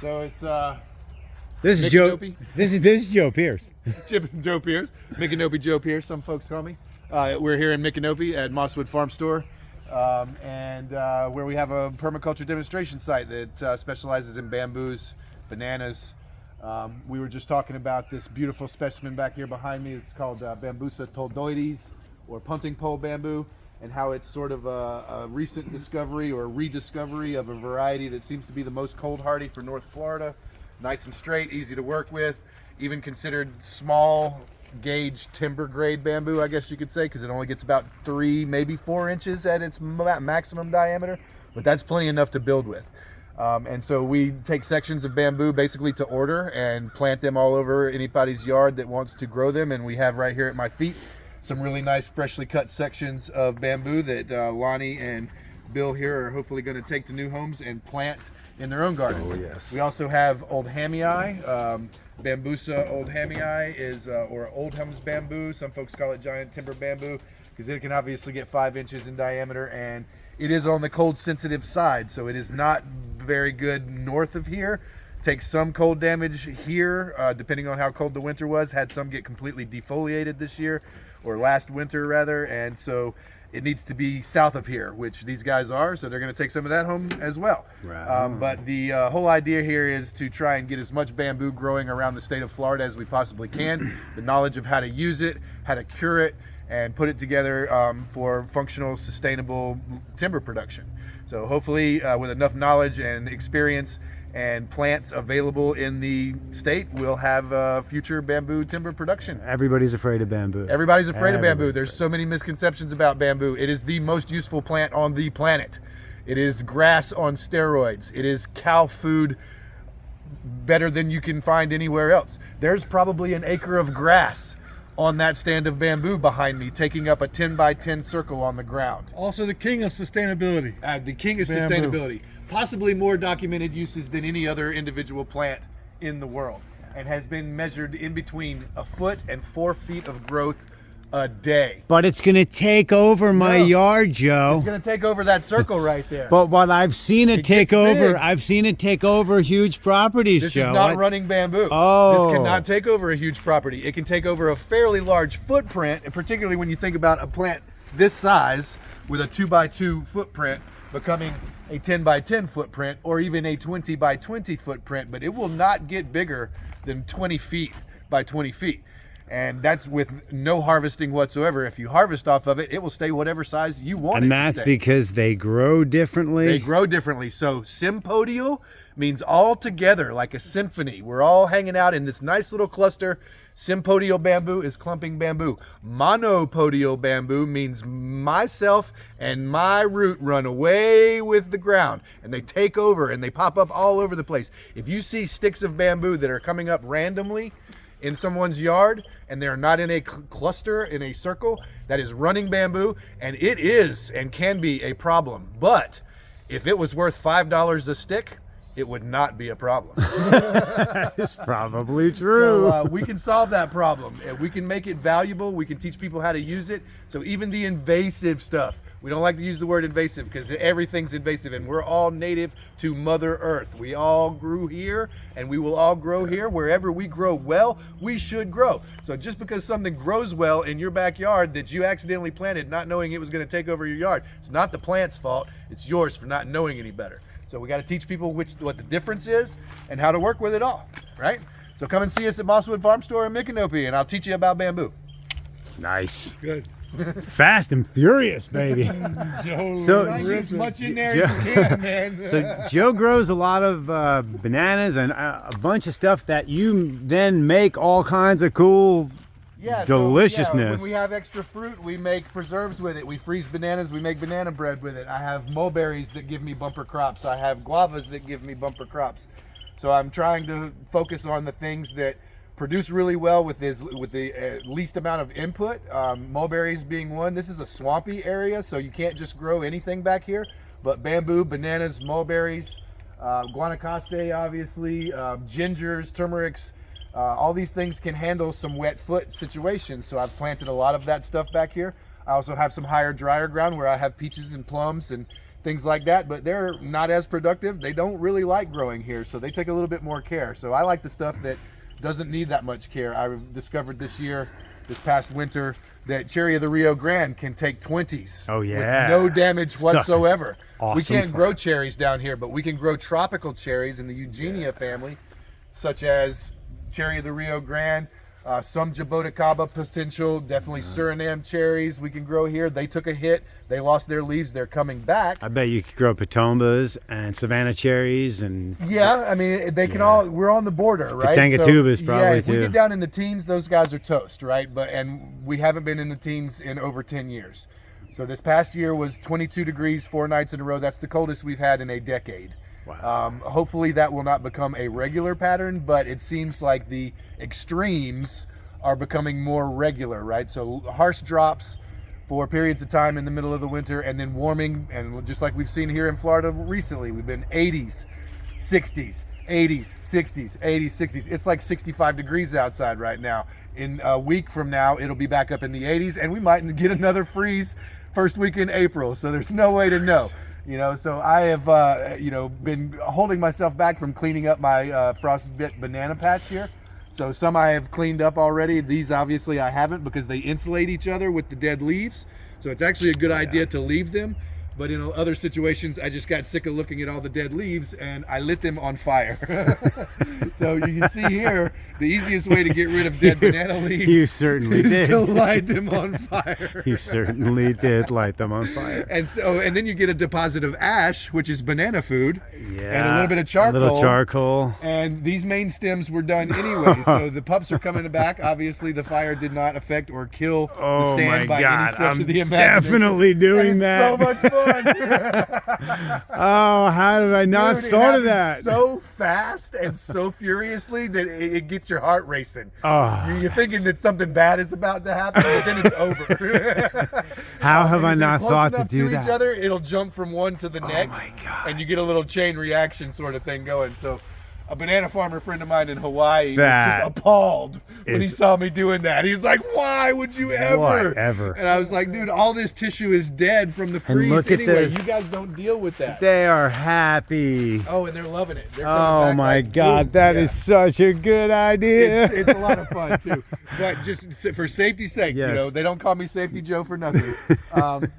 So it's This is Joe. Micanopy. This is Joe Pierce. Joe Pierce, Micanopy Joe Pierce, some folks call me. We're here in Micanopy at Mosswood Farm Store, and where we have a permaculture demonstration site that specializes in bamboos, bananas. We were just talking about this beautiful specimen back here behind me. It's called Bambusa toldoides, or punting pole bamboo, and how it's sort of a recent discovery or rediscovery of a variety that seems to be the most cold hardy for North Florida. Nice and straight, easy to work with, even considered small gauge timber grade bamboo, I guess you could say, because it only gets about 3, maybe 4 inches at its maximum diameter, but that's plenty enough to build with. And so we take sections of bamboo basically to order and plant them all over anybody's yard that wants to grow them. And we have right here at my feet some really nice freshly cut sections of bamboo that Lonny and Bill here are hopefully going to take to new homes and plant in their own gardens. Oh, yes. We also have old hamii. Bambusa old hamii is, or old hums bamboo. Some folks call it giant timber bamboo because it can obviously get 5 inches in diameter, and it is on the cold sensitive side, so it is not very good north of here. Takes some cold damage here, depending on how cold the winter was. Had some get completely defoliated this year, or last winter rather, and so it needs to be south of here, which these guys are, so they're going to take some of that home as well. Right. But the whole idea here is to try and get as much bamboo growing around the state of Florida as we possibly can. The knowledge of how to use it, how to cure it, and put it together for functional, sustainable timber production. So hopefully with enough knowledge and experience and plants available in the state, we'll have future bamboo timber production. Everybody's afraid of bamboo. Everybody's afraid of bamboo. Everybody's There's so many misconceptions about bamboo. It is the most useful plant on the planet. It is grass on steroids. It is cow food better than you can find anywhere else. There's probably an acre of grass on that stand of bamboo behind me, taking up a 10 by 10 circle on the ground. Also the king of sustainability. The king of Bamboo. sustainability. Possibly more documented uses than any other individual plant in the world, and has been measured in between 1 foot and 4 feet of growth a day. But it's going to take over my No. yard, Joe. It's going to take over that circle right there. But what I've seen it take gets over, big. I've seen it take over huge properties, This Joe. is not running bamboo. Oh. This cannot take over a huge property. It can take over a fairly large footprint, and particularly when you think about a plant this size with a 2 by 2 footprint becoming a 10 by 10 footprint, or even a 20 by 20 footprint, but it will not get bigger than 20 feet by 20 feet. And that's with no harvesting whatsoever. If you harvest off of it, it will stay whatever size you want it And to that's stay. because they grow differently. They grow differently. So sympodial means all together, like a symphony. We're all hanging out in this nice little cluster. Sympodial bamboo is clumping bamboo. Monopodial bamboo means myself and my root run away with the ground, and they take over and they pop up all over the place. If you see sticks of bamboo that are coming up randomly in someone's yard and they're not in a cluster, in a circle, that is running bamboo, and it is and can be a problem. But if it was worth $5 a stick, it would not be a problem. It's probably true. So we can solve that problem. We can make it valuable. We can teach people how to use it. So even the invasive stuff, we don't like to use the word invasive because everything's invasive, and we're all native to Mother Earth. We all grew here, and we will all grow here. Wherever we grow well, we should grow. So just because something grows well in your backyard that you accidentally planted not knowing it was going to take over your yard, it's not the plant's fault. It's yours for not knowing any better. So we got to teach people what the difference is and how to work with it all, right? So come and see us at Mosswood Farm Store in Micanopy, and I'll teach you about bamboo. Nice. Good. Fast and furious, baby. Joe So- Right, ripped as it. much in there as you can, man. So Joe grows a lot of bananas and a bunch of stuff that you then make all kinds of cool. Yeah, Deliciousness. when we have extra fruit, we make preserves with it. We freeze bananas, we make banana bread with it. I have mulberries that give me bumper crops. I have guavas that give me bumper crops. So I'm trying to focus on the things that produce really well with the least amount of input. Mulberries being one. This is a swampy area, so you can't just grow anything back here. But bamboo, bananas, mulberries, guanacaste, obviously, gingers, turmerics. All these things can handle some wet foot situations, so I've planted a lot of that stuff back here. I also have some higher, drier ground where I have peaches and plums and things like that, but they're not as productive. They don't really like growing here, so they take a little bit more care. So I like the stuff that doesn't need that much care. I discovered this past winter, that cherry of the Rio Grande can take 20s. Oh, yeah. With no damage Stuff is whatsoever. awesome We can't for grow it. cherries down here, but we can grow tropical cherries in the Eugenia family, such as cherry of the Rio Grande, some Jaboticaba potential, definitely Suriname cherries we can grow here. They took a hit. They lost their leaves. They're coming back. I bet you could grow Patombas and Savannah cherries and Yeah, I mean, they can all, we're on the border, right? Tangatubas probably, yeah, if we too. get down in the teens, those guys are toast, right? And we haven't been in the teens in over 10 years. So this past year was 22 degrees 4 nights in a row. That's the coldest we've had in a decade. Wow. Hopefully that will not become a regular pattern, but it seems like the extremes are becoming more regular, right? So harsh drops for periods of time in the middle of the winter, and then warming, and just like we've seen here in Florida recently, we've been 80s, 60s, 80s, 60s, 80s, 60s. It's like 65 degrees outside right now. In a week from now, it'll be back up in the 80s, and we might get another freeze first week in April, so there's no way to know. So I have, been holding myself back from cleaning up my frostbit banana patch here. So some I have cleaned up already. These obviously I haven't, because they insulate each other with the dead leaves. So it's actually a good idea to leave them. But in other situations, I just got sick of looking at all the dead leaves and I lit them on fire. So you can see here, the easiest way to get rid of dead banana leaves You certainly is did. to light them on fire. You certainly did light them on fire. And then you get a deposit of ash, which is banana food, Yeah. and a little bit of charcoal. A little charcoal. And these main stems were done anyway, so the pups are coming back. Obviously, the fire did not affect or kill the Oh stand my by any God, stretch I'm of the imagination. definitely doing And it's that. so much fun. Oh, how did I not Dude, it thought of happens that? so fast and so furiously that it gets your heart racing. Oh, You're thinking that something bad is about to happen, but then it's over. how have I If they're not close thought to enough do each that? other, it'll jump from one to the next, my God. and you get a little chain reaction sort of thing going. So a banana farmer friend of mine in Hawaii was That just appalled when he is- saw me doing that. He's like, "Why would you ever?" Whatever. And I was like, "Dude, all this tissue is dead from the freeze look at anyway. this. You guys don't deal with that." They are happy. Oh, and they're loving it. They're coming Oh back my like, God, boom. that Yeah. is such a good idea. It's a lot of fun too, but just for safety's sake, Yes. they don't call me Safety Joe for nothing.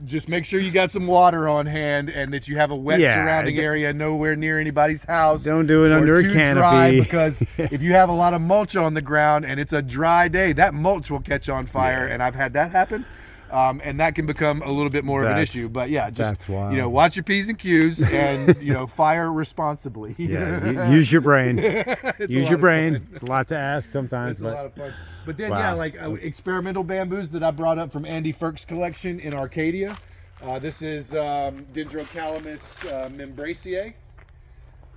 Just make sure you got some water on hand and that you have a wet Yeah, surrounding area, nowhere near anybody's house. Don't do it or under a too dry, canopy. because if you have a lot of mulch on the ground and it's a dry day, that mulch will catch on fire, and I've had that happen. And that can become a little bit more of an That's- issue, but yeah, just that's wild. watch your P's and Q's, and fire responsibly. Yeah, use your brain. It's a Use lot your of brain. fun. It's a lot to ask sometimes, It's a lot but of fun. But then, Wow. yeah, like experimental bamboos that I brought up from Andy Firk's collection in Arcadia. This is Dendrocalamus membraceae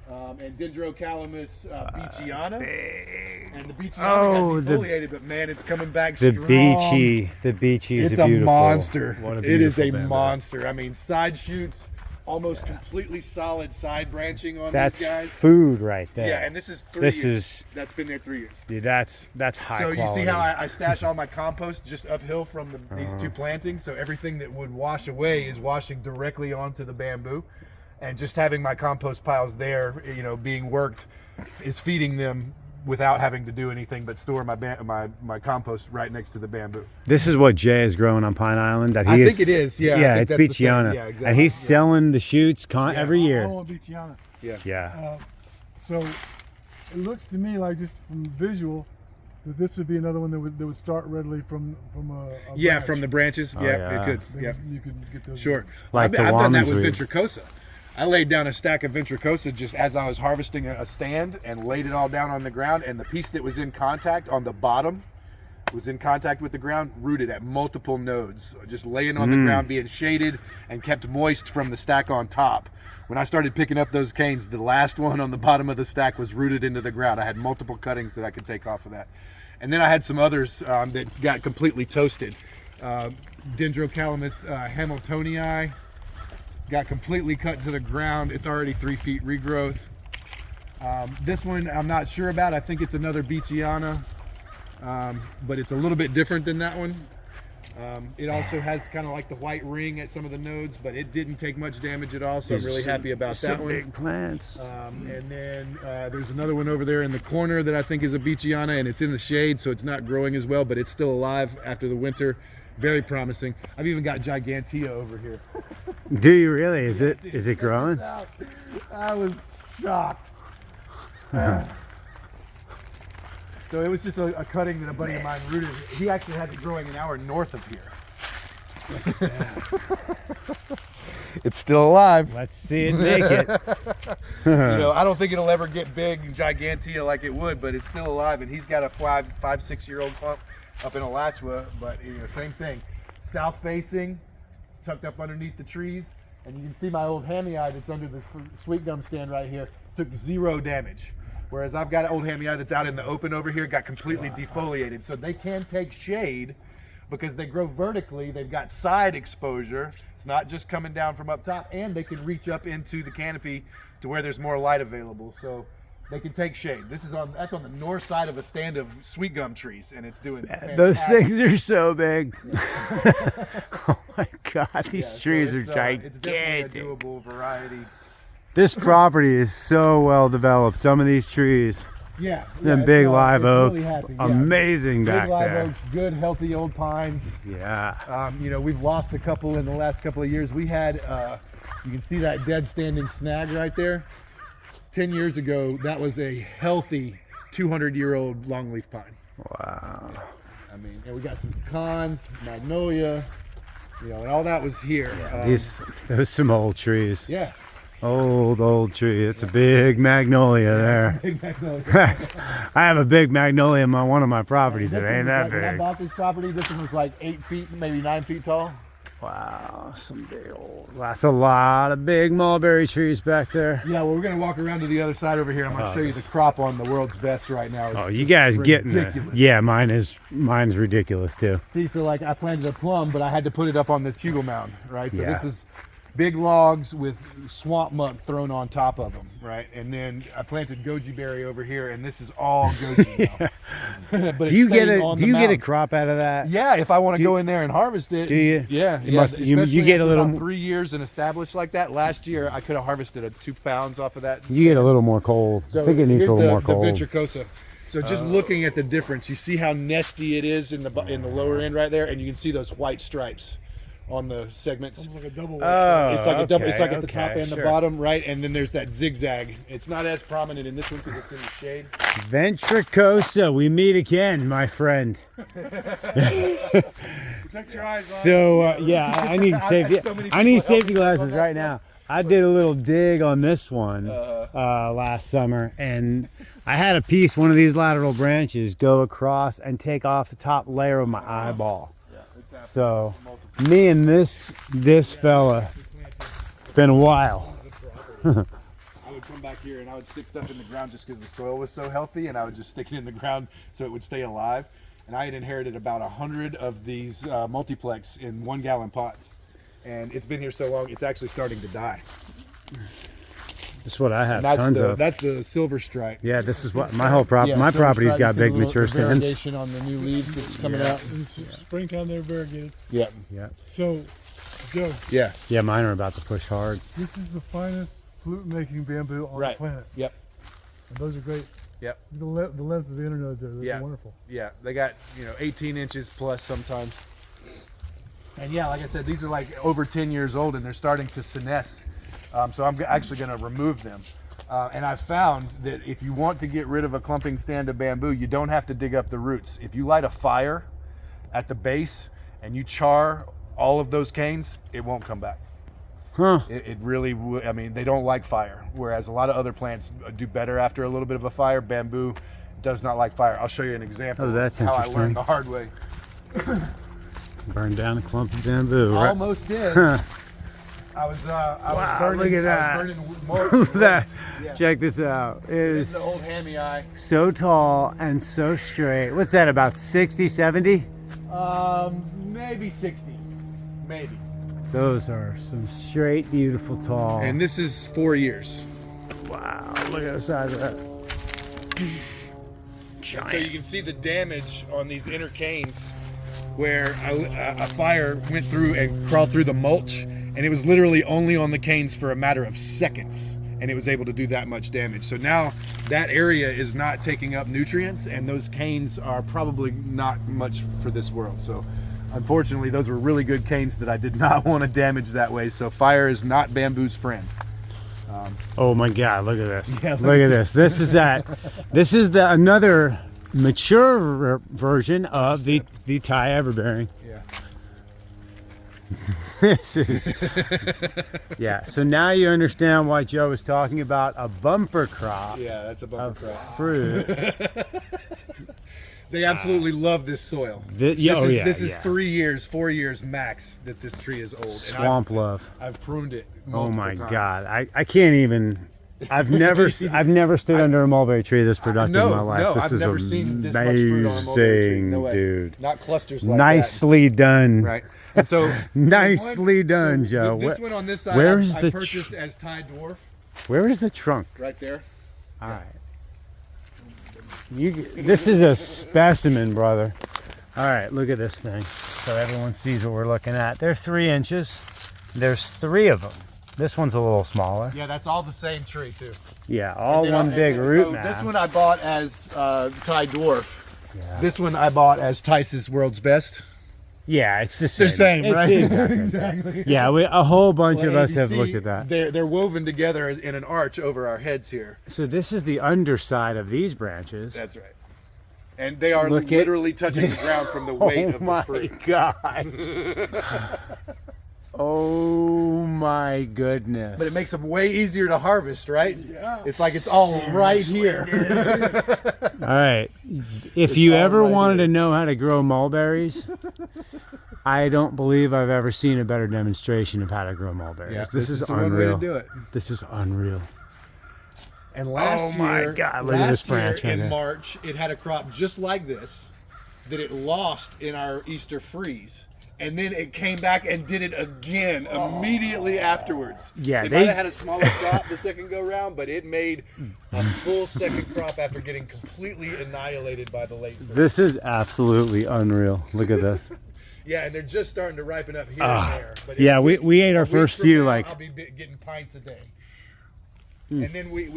and Dendrocalamus beachiana. And the beachiana Oh, got the- defoliated, but man, it's coming back the strong. the beachy is It's a a beautiful monster. What a It is a beautiful bamboo. monster. I mean, side shoots, almost completely solid side branching on That's these guys. food right there. Yeah, and this is 3 This years. is- That's been there 3 years. Yeah, that's high So quality. you see how I stash all my compost just uphill from these Uh-huh. two plantings, so everything that would wash away is washing directly onto the bamboo, and just having my compost piles there, being worked, is feeding them without having to do anything but store my compost right next to the bamboo. This is what Jay is growing on Pine Island. That he I is, think it is, yeah, I Yeah, think it's that's the same. beachiana, Yeah, exactly. and he's Yeah. selling the shoots every I year. want Beachiana. Yeah. So it looks to me like, just from visual, that this would be another one that would start readily from a Yeah, branch. from the branches. Oh, yeah, yeah. it could. Then Yeah, you could get those. sure. Like I've the done that woman's with weed. ventricosa. I laid down a stack of ventricosa just as I was harvesting a stand, and laid it all down on the ground, and the piece that was in contact on the bottom was in contact with the ground, rooted at multiple nodes, just laying on the ground, being shaded and kept moist from the stack on top. When I started picking up those canes, the last one on the bottom of the stack was rooted into the ground. I had multiple cuttings that I could take off of that. And then I had some others that got completely toasted. Dendrocalamus hamiltonii got completely cut to the ground. It's already 3 feet regrowth. This one I'm not sure about. I think it's another beachiana, but it's a little bit different than that one. It also has kind of like the white ring at some of the nodes, but it didn't take much damage at all, so I'm really happy about that some one. big plants. And then there's another one over there in the corner that I think is a Beachiana, and it's in the shade, so it's not growing as well, but it's still alive after the winter. Very promising. I've even got Gigantea over here. Do you really? Is it growing? I was shocked. So it was just a cutting that a buddy of mine rooted. He actually had it growing an hour north of here. It's still alive. Let's see it make it. I don't think it'll ever get big and Gigantea like it would, but it's still alive. And he's got a 5-6-year-old clump up in Alachua, but same thing. South facing, tucked up underneath the trees. And you can see my old hammy-eye that's under the sweet gum stand right here. Took 0 damage. Whereas I've got an old hammy-eye that's out in the open over here, got completely defoliated. So they can take shade because they grow vertically. They've got side exposure. It's not just coming down from up top, and they can reach up into the canopy to where there's more light available. So they can take shade. That's on the north side of a stand of sweet gum trees, and it's doing fantastic. Those things are so big. Oh my God, these trees are It's definitely gigantic. a doable variety. This property is so well developed. Some of these trees, Yeah. them big live it's oaks, really happy, yeah. amazing Big back live there. oaks, good healthy old pines. Yeah. We've lost a couple in the last couple of years. We had, you can see that dead standing snag right there. 10 years ago, that was a healthy 200-year-old longleaf pine. Wow. And we got some pecans, magnolia, and all that was here. Those some old trees. Yeah. Old tree. It's a big magnolia there. Big magnolia. I have a big magnolia on one of my properties. It This ain't one that was when I big. bought this property, this one was like 8 feet, maybe 9 feet tall. Wow, some big old. That's a lot of big mulberry trees back there. Yeah, well, we're gonna walk around to the other side over here. I'm gonna show you the crop on the world's best right now. It's Oh, you guys getting it? ridiculous. Yeah, mine's ridiculous too. See, so like I planted a plum, but I had to put it up on this Hugo mound, right? So Yeah. this is big logs with swamp muck thrown on top of them, right? And then I planted goji berry over here, and this is all goji now. But Do you get a mound. crop out of that? Yeah, if I want to go in there and harvest it. Do you? Yeah. You must- you especially get a after little about mo- 3 years and established like that. Last year, I could have harvested 2 pounds off of that. You get a little more cold. I think it needs here's a little more the cold. Ventricosa. So just looking at the difference, you see how nesty it is in the lower end right there, and you can see those white stripes on the segments. Almost like a double. Oh, It's like a double. It's like okay, at the top okay, and the sure. bottom, right? And then there's that zigzag. It's not as prominent in this one because it's in the shade. Ventricosa, we meet again, my friend. Protect your eyes. So yeah, I need safety. so many I need people help safety me on glasses that right now. I did a little dig on this one last summer, and I had a piece, one of these lateral branches, go across and take off the top layer of my eyeball. So me and this fella, it's been a while. I would come back here and I would stick stuff in the ground just because the soil was so healthy, and I would just stick it in the ground so it would stay alive. And I had inherited about 100 of these multiplex in 1 gallon pots, and it's been here so long it's actually starting to die. This is what I have That's tons the of. that's the silver stripe. Yeah, this is what my whole Yeah, my silver property's stripe, got you see big the little- mature the stands. variegation on the new leaves that's coming out. Springtime, they're variegated. Yeah. Yeah, So, Joe, Yeah. yeah, mine are about to push hard. this is the finest flute-making bamboo on Right. the planet, Yep. and those are great. Yep. The length of the internode there, those Yeah. are wonderful. Yeah, they got 18 inches plus sometimes. And yeah, like I said, these are like over 10 years old and they're starting to senesce. So I'm actually going to remove them. And I've found that if you want to get rid of a clumping stand of bamboo, you don't have to dig up the roots. If you light a fire at the base and you char all of those canes, it won't come back. Huh. It really, I mean, they don't like fire, whereas a lot of other plants do better after a little bit of a fire. Bamboo does not like fire. I'll show you an example Oh, that's of how I interesting. learned the hard way. Burn down a clump of bamboo. Right? Almost did. I was Wow, burning, look at that. I was burning more. Look at that. Yeah. Check this out. It It's is the old hammy eye. so tall and so straight. What's that, about 60, 70? Maybe 60, maybe. Those are some straight, beautiful tall. And this is 4 years. wow, look at the size of that. So you can see the damage on these inner canes where a fire went through and crawled through the mulch, and it was literally only on the canes for a matter of seconds, and it was able to do that much damage. So now that area is not taking up nutrients, and those canes are probably not much for this world. So unfortunately, those were really good canes that I did not want to damage that way. So fire is not bamboo's friend. Oh my God! Look at this. Yeah, look at this. This is that. This is the another mature version of the Thai everbearing. Yeah. This is. Yeah. So now you understand why Joe was talking about a bumper crop Yeah, that's a bumper of crop. fruit. They absolutely love this soil. This is 3 years, 4 years max that this tree is old. Swamp love. I've pruned it Oh multiple my times. God! I can't even. I've never stood under a mulberry tree this productive in my life. No, This I've is never seen this much fruit on a mulberry tree. amazing, No way. dude. Not clusters like Nicely done. that. Right. And so Nicely done, so Joe. This one on this side, where I is the purchased as Thai dwarf Where is the trunk? right there. All right. This is a specimen, brother. All right, look at this thing. So everyone sees what we're looking at. They're 3 inches. There's 3 of them. This one's a little smaller. Yeah, that's all the same tree too. Yeah, all And one then- big and root so mass. This one I bought as Thai dwarf. Yeah. This one I bought as Tice's World's Best. Yeah, it's the same. They're same, It's right? the exact same thing. Exactly. Yeah, a whole bunch of Well, us you have see, looked at that. They're woven together in an arch over our heads here. So this is the underside of these branches. That's right. And they are Look at- literally touching the ground from the weight Oh of my the fruit. God. Oh my goodness. But it makes them way easier to harvest, right? Yeah. It's like it's all right here. All right. If you all ever right wanted here. to know how to grow mulberries, I don't believe I've ever seen a better demonstration of how to grow mulberries. This is the one way unreal. to do it. This is unreal. And last Oh my year, God, look at this last year branch right in here. March, it had a crop just like this that it lost in our Easter freeze. And then it came back and did it again immediately afterwards. Yeah, it they- might have had a smaller crop the second go round, but it made a full second crop after getting completely annihilated by the late freeze. This is absolutely unreal. Look at this. Yeah, and they're just starting to ripen up here and there. But Yeah, in a we ate a our week first from few now, like I'll be getting pints a day. And then we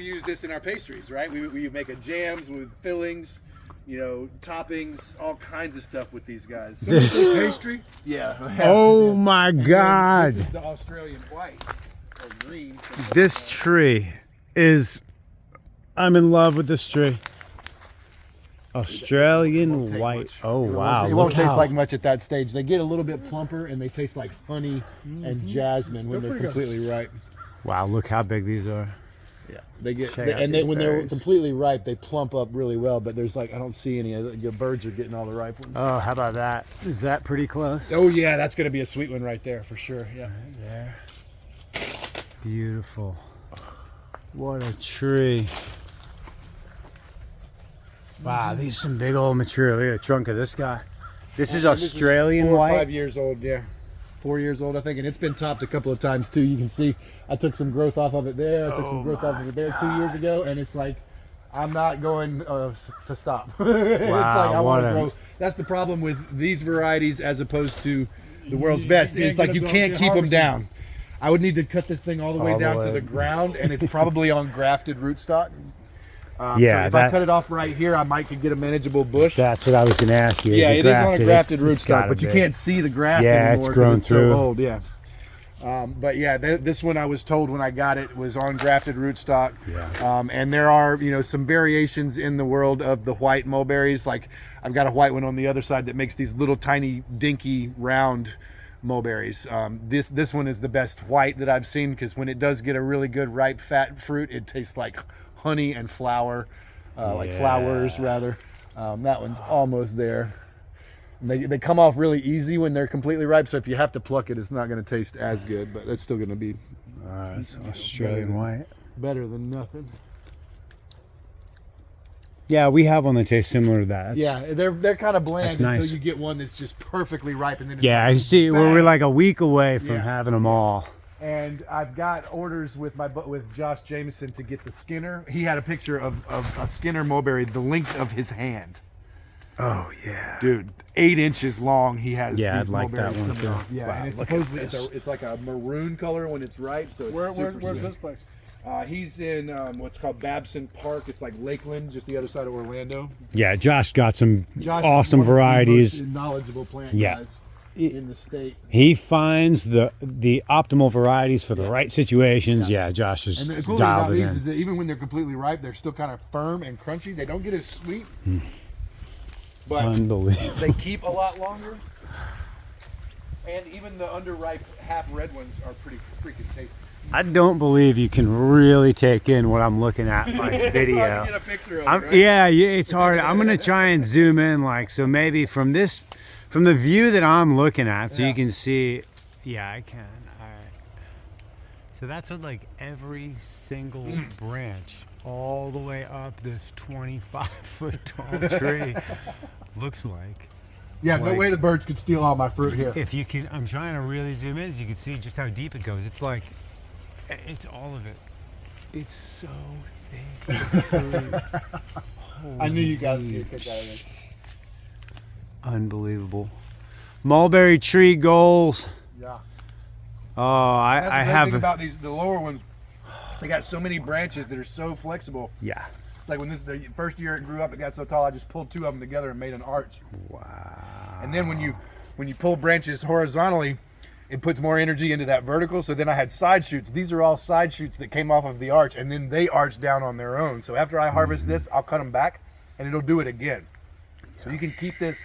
use this in our pastries, right? We make a jams with fillings, you know, toppings, all kinds of stuff with these guys. So this is pastry. Yeah. Oh my And then God. This is the Australian white or green. This tree is, I'm in love with this tree. Australian white. Oh wow. It won't Look taste how- like much at that stage. They get a little bit plumper and they taste like honey and jasmine when they're pretty good. completely ripe. Wow, look how big these are. Yeah, they get Check out and these when they're berries. completely ripe, they plump up really well. But there's like I don't see any. Your birds are getting all the ripe ones. Oh, how about that? Is that pretty close? Oh yeah, that's gonna be a sweet one right there for sure. Yeah. There. Beautiful. What a tree. Wow, these are some big old mature. Look at the trunk of this guy. This is And this Australian 4 or white. 5 years old. Yeah, 4 years old I think, and it's been topped a couple of times too. You can see I took some growth off of it there. I took some growth off of it there 2 years ago, and it's like I'm not going to stop. It's like I what want a- to grow. That's the problem with these varieties as opposed to the world's best. can't It's like get you them can't to keep them harvest down. I would need to cut this thing all the way All the down way. to the ground, and it's probably on grafted rootstock. Yeah, so if that- I cut it off right here, I might could get a manageable bush. That's what I was going to ask you. Yeah, it is on a grafted It's rootstock, gotta but you be. can't see the graft Yeah, anymore. it's 'cause grown it's through. So old, yeah. But yeah, this one I was told when I got it was on grafted rootstock. Yeah. And there are some variations in the world of the white mulberries. Like I've got a white one on the other side that makes these little tiny dinky round mulberries. This one is the best white that I've seen because when it does get a really good ripe fat fruit, it tastes like honey and flour, like flowers rather. That one's almost there. And they come off really easy when they're completely ripe. So if you have to pluck it, it's not going to taste as good, but it's still going to be It's Australian white. better than nothing. Yeah, we have one that tastes similar to that. Yeah, they're kind of bland That's nice. until you get one that's just perfectly ripe, and then it's Yeah, like I see. bang. We're like a week away from Yeah. having them all. And I've got orders with Josh Jameson to get the Skinner. He had a picture of a Skinner mulberry the length of his hand. Oh yeah. Dude, 8 inches long. He has. Yeah, these I'd like that mulberries one coming too. off. Yeah, Wow, and it's look at supposedly this. it's like a maroon color when it's ripe. So it's Where's super this place? He's in what's called Babson Park. It's like Lakeland, just the other side of Orlando. Yeah, Josh got some Josh awesome is one of the varieties. most knowledgeable plant Yeah. guys in the state. He finds the optimal varieties for the right situations. Yeah, Josh is And the cool thing about dialed it these in. is that even when they're completely ripe, they're still kind of firm and crunchy. They don't get as sweet, but Unbelievable. they keep a lot longer. And even the underripe half red ones are pretty freaking tasty. I don't believe you can really take in what I'm looking at in my It's hard video. to get a picture of it, I'm, right? yeah, it's hard. I'm gonna try and zoom in, like, so maybe from the view that I'm looking at, so Yeah. you can see. Yeah, I can. All right. So that's what like every single branch, all the way up this 25-foot tall tree, looks like. Yeah, no Like- way the birds could steal all my fruit here. If you can, I'm trying to really zoom in, so you can see just how deep it goes. It's like, it's all of it. It's so thick. I knew you guys would get that in. Unbelievable. Mulberry tree goals. Yeah. Oh, That's the I great have. thing about the lower ones. They got so many branches that are so flexible. Yeah. It's like when the first year it grew up, it got so tall, I just pulled 2 of them together and made an arch. Wow. And then when you pull branches horizontally, it puts more energy into that vertical. So then I had side shoots. These are all side shoots that came off of the arch, and then they arch down on their own. So after I harvest this, I'll cut them back, and it'll do it again. So you can keep this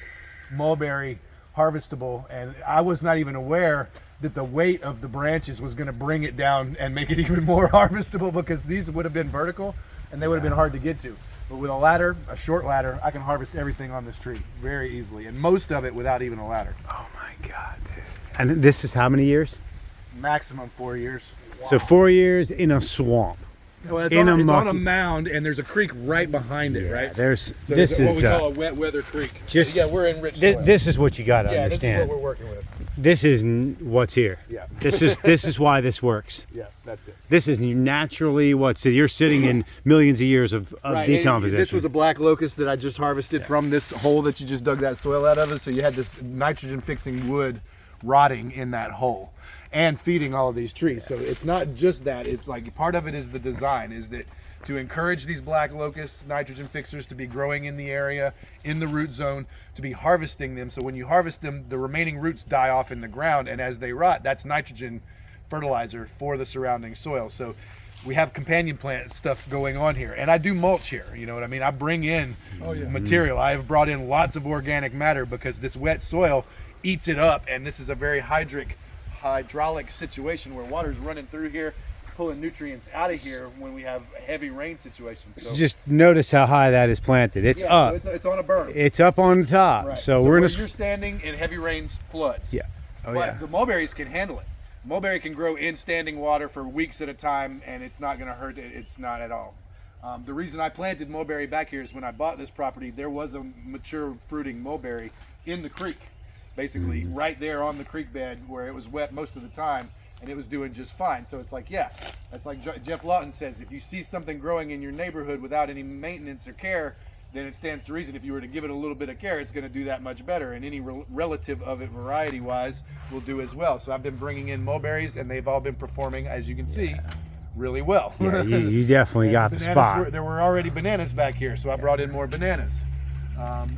mulberry harvestable. And I was not even aware that the weight of the branches was going to bring it down and make it even more harvestable, because these would have been vertical and they would have been hard to get to. But with a ladder, a short ladder, I can harvest everything on this tree very easily, and most of it without even a ladder. Oh my God, dude. And this is how many years? Maximum 4 years. So 4 years in a swamp. Well, it's, In on, a it's on a mucky- mound, and there's a creek right behind it, right? There's So this there's what is we call a wet weather creek. just- yeah, we're in rich soil. this is what you got to yeah, this is understand. what we're working with. This is what's here. Yeah. This is why this works. Yeah, that's it. This is naturally what. So you're sitting in millions of years of Right, decomposition. this was a black locust that I just harvested from this hole that you just dug that soil out of. So you had this nitrogen fixing wood rotting in that hole and feeding all of these trees. So it's not just that, it's like part of it is the design, is that to encourage these black locusts, nitrogen fixers, to be growing in the area, in the root zone, to be harvesting them. So when you harvest them, the remaining roots die off in the ground, and as they rot, that's nitrogen fertilizer for the surrounding soil. So we have companion plant stuff going on here, and I do mulch here. You know what I mean? I bring in material. I have brought in lots of organic matter because this wet soil eats it up, and this is a very hydraulic situation where water's running through here, pulling nutrients out of here when we have heavy rain situations. So Just notice how high that is planted. It's yeah, up. so it's on a berm. It's up on the top. Right. So we're where gonna. you're standing in heavy rains, floods. Yeah. Oh but yeah. the mulberries can handle it. Mulberry can grow in standing water for weeks at a time, and it's not going to hurt it. It's not at all. The reason I planted mulberry back here is when I bought this property, there was a mature fruiting mulberry in the creek, basically right there on the creek bed where it was wet most of the time, and it was doing just fine. So it's like, yeah, that's like Jeff Lawton says, if you see something growing in your neighborhood without any maintenance or care, then it stands to reason if you were to give it a little bit of care, it's going to do that much better. And any relative of it, variety-wise, will do as well. So I've been bringing in mulberries, and they've all been performing, as you can see, really well. Yeah, you definitely got the Bananas spot. there were already bananas back here, so I brought in more bananas.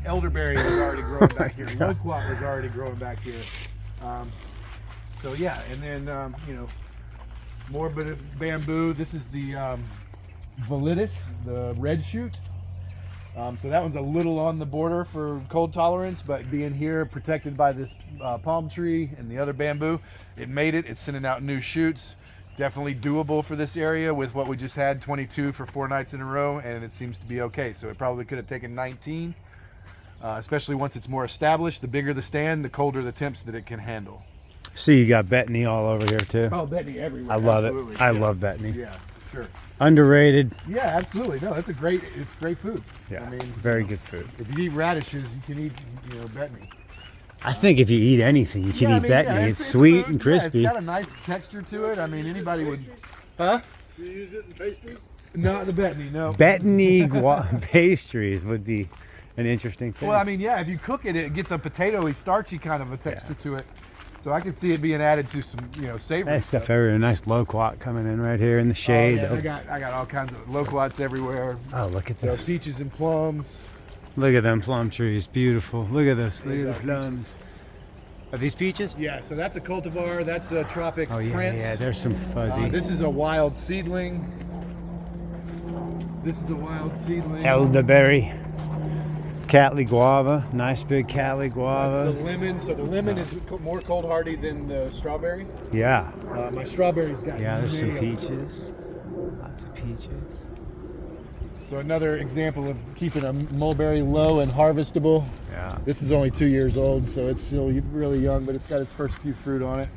Elderberry was already growing back here. Loquat was already growing back here. So yeah, and then more bamboo. This is the Validus, the red shoot. So that one's a little on the border for cold tolerance, but being here protected by this palm tree and the other bamboo, it made it. It's sending out new shoots. Definitely doable for this area with what we just had, 22 for 4 nights in a row, and it seems to be okay. So it probably could have taken 19, especially once it's more established. The bigger the stand, the colder the temps that it can handle. See, you got Bethany all over here too. Oh, Bethany everywhere. I love Absolutely. it. I love Bethany. Yeah, sure. Underrated. Yeah, absolutely. No, it's great food. Yeah, I mean, very good food. if you eat radishes, you can eat, Bethany. I think if you eat anything, you can eat Bethany. It's sweet and crispy. It's got a nice texture to it. I mean, anybody would. Huh? Do you use it in pastries? Not the Bethany, no. Bethany pastries would be an interesting thing. Well, I mean, yeah, if you cook it, it gets a potatoey, starchy kind of a texture to it. So I can see it being added to some, savory That stuff everywhere. Nice loquat coming in right here in the shade. Oh, yeah, I got all kinds of loquats everywhere. Oh, look at So this. peaches and plums. Look at them plum trees. Beautiful. Look at this. Look at the These are plums. Are these peaches? Yeah, so that's a cultivar. That's a tropic Oh, yeah, prince. yeah. There's some fuzzy. This is a wild seedling. This is a wild seedling. Elderberry. Cattleya guava. Nice big Cattleya That's guavas. the lemon. So the lemon is more cold hardy than the strawberry. Yeah. My strawberry's got Yeah, there's some nails. peaches. Lots of peaches. So another example of keeping a mulberry low and harvestable. Yeah. This is only 2 years old, so it's still really young, but it's got its first few fruit on it.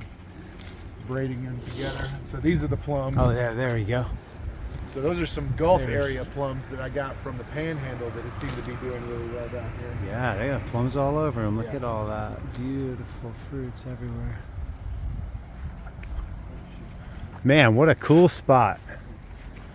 Braiding them together. So these are the plums. Oh, yeah, there we go. So those are some Gulf There. area plums that I got from the Panhandle that it seemed to be doing really well down here. Yeah, they got plums all over them. Look Yeah. at all that. Beautiful fruits everywhere. Man, what a cool spot.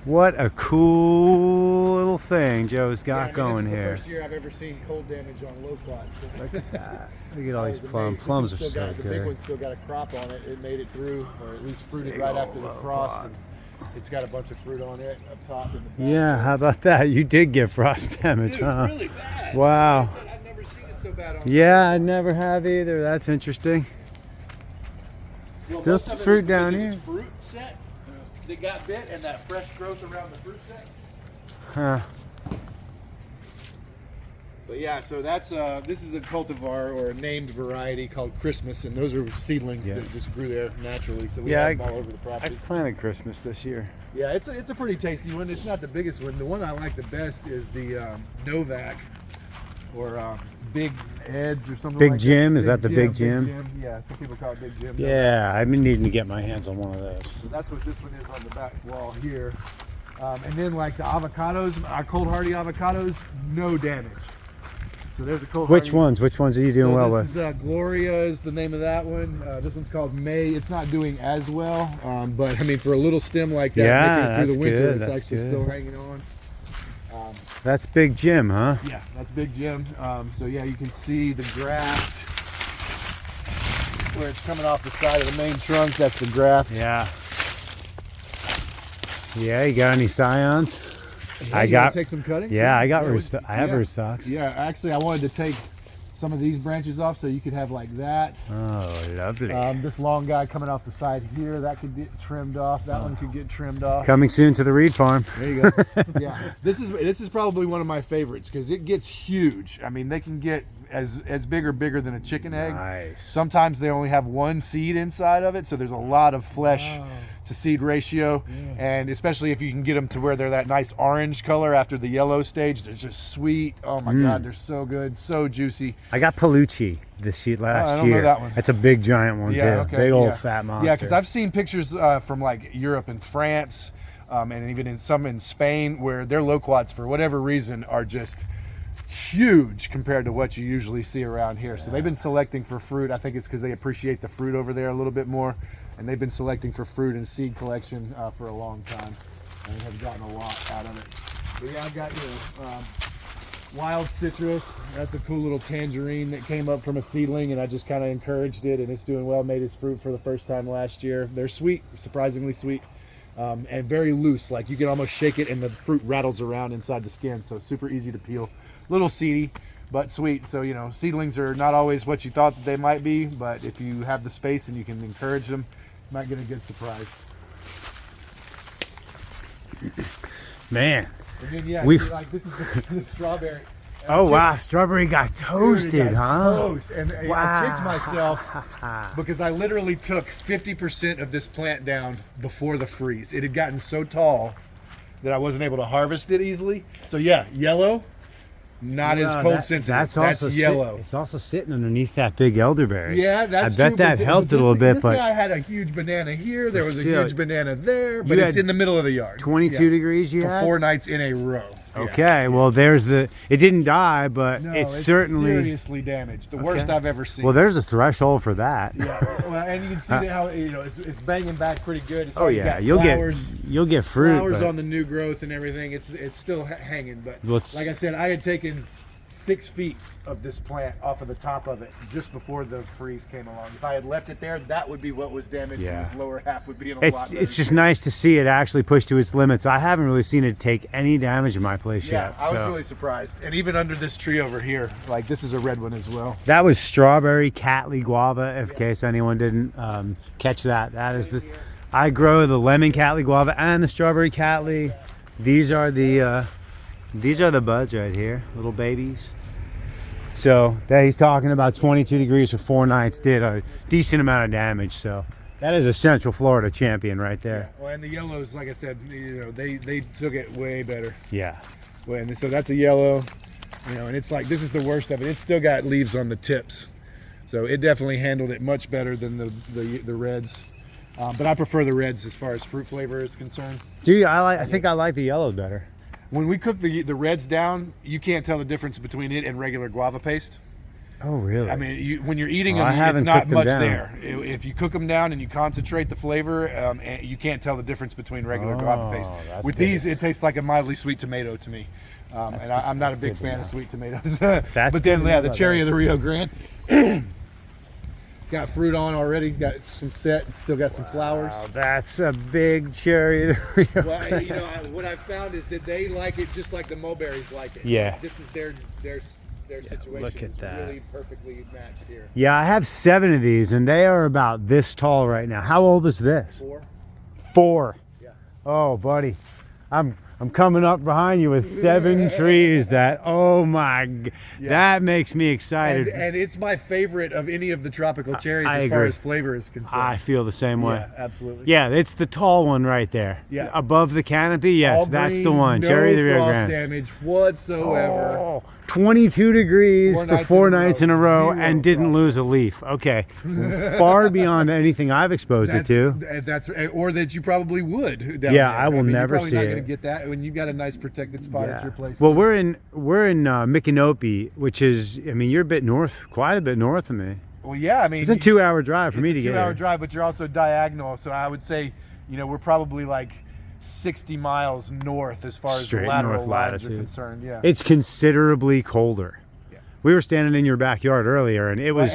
What a cool little thing Joe's got going this is here. the first year I've ever seen cold damage on low plots. Look at that. Look at all I these was plums. amazed. Plums are This one's still so got, The big good. one's still got a crop on it. It made it through, or at least fruited Big right old after the low frost. plots. And it's got a bunch of fruit on it up top and the back. Yeah, how about that? You did get frost damage, Dude, huh? really bad. Wow. Like I said, I've never seen it so bad on Yeah, I never have either. That's interesting. Well, Still most some of it fruit is down because here. it's fruit set that got bit and that fresh growth around the fruit set. Huh. But yeah, so that's this is a cultivar or a named variety called Christmas, and those are seedlings Yeah. that just grew there naturally. So we Yeah, have them all over the I property. planted Christmas this year. Yeah, it's a pretty tasty one. It's not the biggest one. The one I like the best is the Novak or Big Ed's or something Big like Jim? that. Is that the Big Jim? Yeah, some people call it Big Jim. Yeah, I've been needing to get my hands on one of those. So that's what this one is on the back wall here. And then like the avocados, our cold hardy avocados, no damage. So there's a cold Which hardy. ones? Which ones are you doing well this with? is Gloria is the name of that one. This one's called May. It's not doing as well, but I mean for a little stem like that, Yeah, making it through that's the winter, good, it's that's actually good. still hanging on. That's Big Jim, huh? Yeah, that's Big Jim. So yeah, you can see the graft where it's coming off the side of the main trunk. That's the graft. Yeah. Yeah, you got any scions? Hey, I you got- wanna take some cutting. Yeah, I got we- I have yeah. rootstocks. Yeah, actually, I wanted to take some of these branches off so you could have like that. Oh, lovely. This long guy coming off the side here, that could get trimmed off. That one could get trimmed off. Coming soon to the Reid Farm. There you go. Yeah, this is probably one of my favorites because it gets huge. I mean, they can get as big or bigger than a chicken egg. Nice. Sometimes they only have one seed inside of it, so there's a lot of flesh Wow. to seed ratio. And especially if you can get them to where they're that nice orange color after the yellow stage, they're just sweet. Oh my God, they're so good, so juicy. I got Palucci this year last I don't know year. that one. That's a big giant one Yeah, too. okay, Big old yeah. fat monster. Yeah, because I've seen pictures from like Europe and France, and even in Spain, where their loquats, for whatever reason, are just huge compared to what you usually see around here. So they've been selecting for fruit. I think it's because they appreciate the fruit over there a little bit more, and they've been selecting for fruit and seed collection for a long time, and have gotten a lot out of it. But yeah, I've got wild citrus. That's a cool little tangerine that came up from a seedling, and I just kind of encouraged it, and it's doing well. Made its fruit for the first time last year. They're sweet, surprisingly sweet, and very loose. Like you can almost shake it and the fruit rattles around inside the skin, so super easy to peel. Little seedy, but sweet. So seedlings are not always what you thought that they might be, but if you have the space and you can encourage them, you might get a good surprise. Man. And then yeah, We've- see, like this is the strawberry. And Oh I wow, strawberry got Dude, it toasted, got huh? toast. And I kicked myself because I literally took 50% of this plant down before the freeze. It had gotten so tall that I wasn't able to harvest it easily. So yeah, yellow, not as No, cold that- sensitive. That's That's also yellow. It's also sitting underneath that big elderberry. Yeah, that's I bet true, that but helped a this- little bit, this but guy had a huge banana here. There was a Still, huge banana there, but you it's had in the middle of the yard. 22 Yeah. degrees you For had? 4 nights in a row. Yeah. Okay, well there's it didn't die, but No, it's certainly seriously damaged. The worst I've ever seen. well there's a threshold for that. Yeah, well, and you can see that how it's banging back pretty good. It's Oh already yeah, got you'll flowers, get fruit. flowers but on the new growth and everything. It's still hanging, but Well, it's- like I said, I had taken 6 feet of this plant off of the top of it just before the freeze came along. If I had left it there, that would be what was damaged. Yeah. And this lower half would be in a lot better It's just shape. nice to see it actually push to its limits. I haven't really seen it take any damage in my place Yeah, yet. I was so. really surprised. And even under this tree over here, like this is a red one as well. That was strawberry Cattleya guava, in case anyone didn't catch that. That is the. I grow the lemon Cattleya guava and the strawberry Cattleya. These are the buds right here, little babies. So that he's talking about 22 degrees for 4 nights did a decent amount of damage. So that is a Central Florida champion right there. Well, and the yellows, like I said, they took it way better. Yeah. Well, and so that's a yellow, and it's like this is the worst of it. It's still got leaves on the tips, so it definitely handled it much better than the reds. But I prefer the reds as far as fruit flavor is concerned. Do you? I think I like the yellow better. When we cook the reds down, you can't tell the difference between it and regular guava paste. Oh, really? I mean, when you're eating Well, I them, haven't it's not cooked them much down. there. If you cook them down and you concentrate the flavor, you can't tell the difference between regular guava paste. that's With good. these, it tastes like a mildly sweet tomato to me. And I'm not a big good to fan know. of sweet tomatoes. That's but good then, to yeah, know the about cherry those. of the Rio Grande. Got fruit on already. Got some set. Still got some flowers. Oh, that's a big cherry. Well, what I've found is that they like it just like the mulberries like it. Yeah. This is their situation. look at is that. really perfectly matched here. Yeah, I have 7 of these, and they are about this tall right now. How old is this? 4. 4. Yeah. Oh, buddy, I'm coming up behind you with 7 trees. That that makes me excited. And it's my favorite of any of the tropical cherries I as far agree. as flavor is concerned. I feel the same way. Yeah, absolutely. Yeah, it's the tall one right there. Yeah. Above the canopy. Yes, All that's the green, one. No Cherry of the Rio frost Grande. damage whatsoever. Oh, 22 degrees 4 for nights 4 in a nights row, in a row 0 and didn't frost. lose a leaf. Okay. Far beyond anything I've exposed it to. That's or that you probably would. Down Yeah, there. I will mean, never you're probably see not it. going to get that when you've got a nice protected spot at your place. Well, we're in Micanopy, which is, I mean, you're a bit north, quite a bit north of me. Well, yeah, I mean, It's a 2-hour drive for me to it's a get 2-hour here. drive, but you're also diagonal. So I would say, we're probably like 60 miles north as far as Straight the lateral north lines are latitude. concerned. Yeah. It's considerably colder. Yeah. We were standing in your backyard earlier, and it was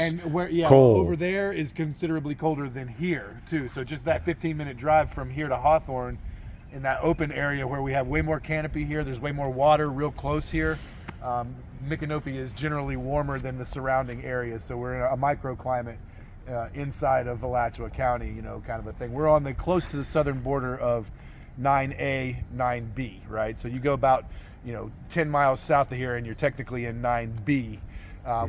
cold. Over there is considerably colder than here too. So just that 15-minute drive from here to Hawthorne, in that open area where we have way more canopy here, there's way more water real close here. Micanopy is generally warmer than the surrounding areas, so we're in a microclimate inside of Alachua County, kind of a thing. We're on close to the southern border of 9A, 9B, right? So you go about 10 miles south of here, and you're technically in 9B.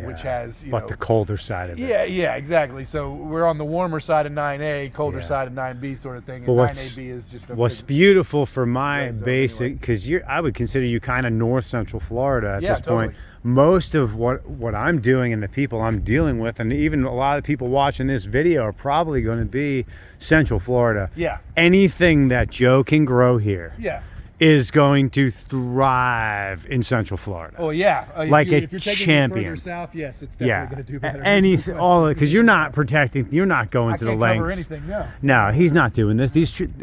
Which has but the colder side of it. Yeah, exactly. So we're on the warmer side of 9A, colder Yeah. side of 9B, sort of thing. But And what's- 9AB is just What's beautiful for my Red zone basic, because I would consider you kind of north central Florida at Yeah, this point. totally. Most of what I'm doing and the people I'm dealing with, and even a lot of the people watching this video, are probably going to be Central Florida. Yeah. Anything that Joe can grow here Yeah. is going to thrive in Central Florida. Oh yeah. Like a if you're taking champion. it further south, yes, it's Yeah, definitely going to do better. anything, all because you're not protecting. You're not going I to the can't lengths. cover anything. No. No, he's not doing this.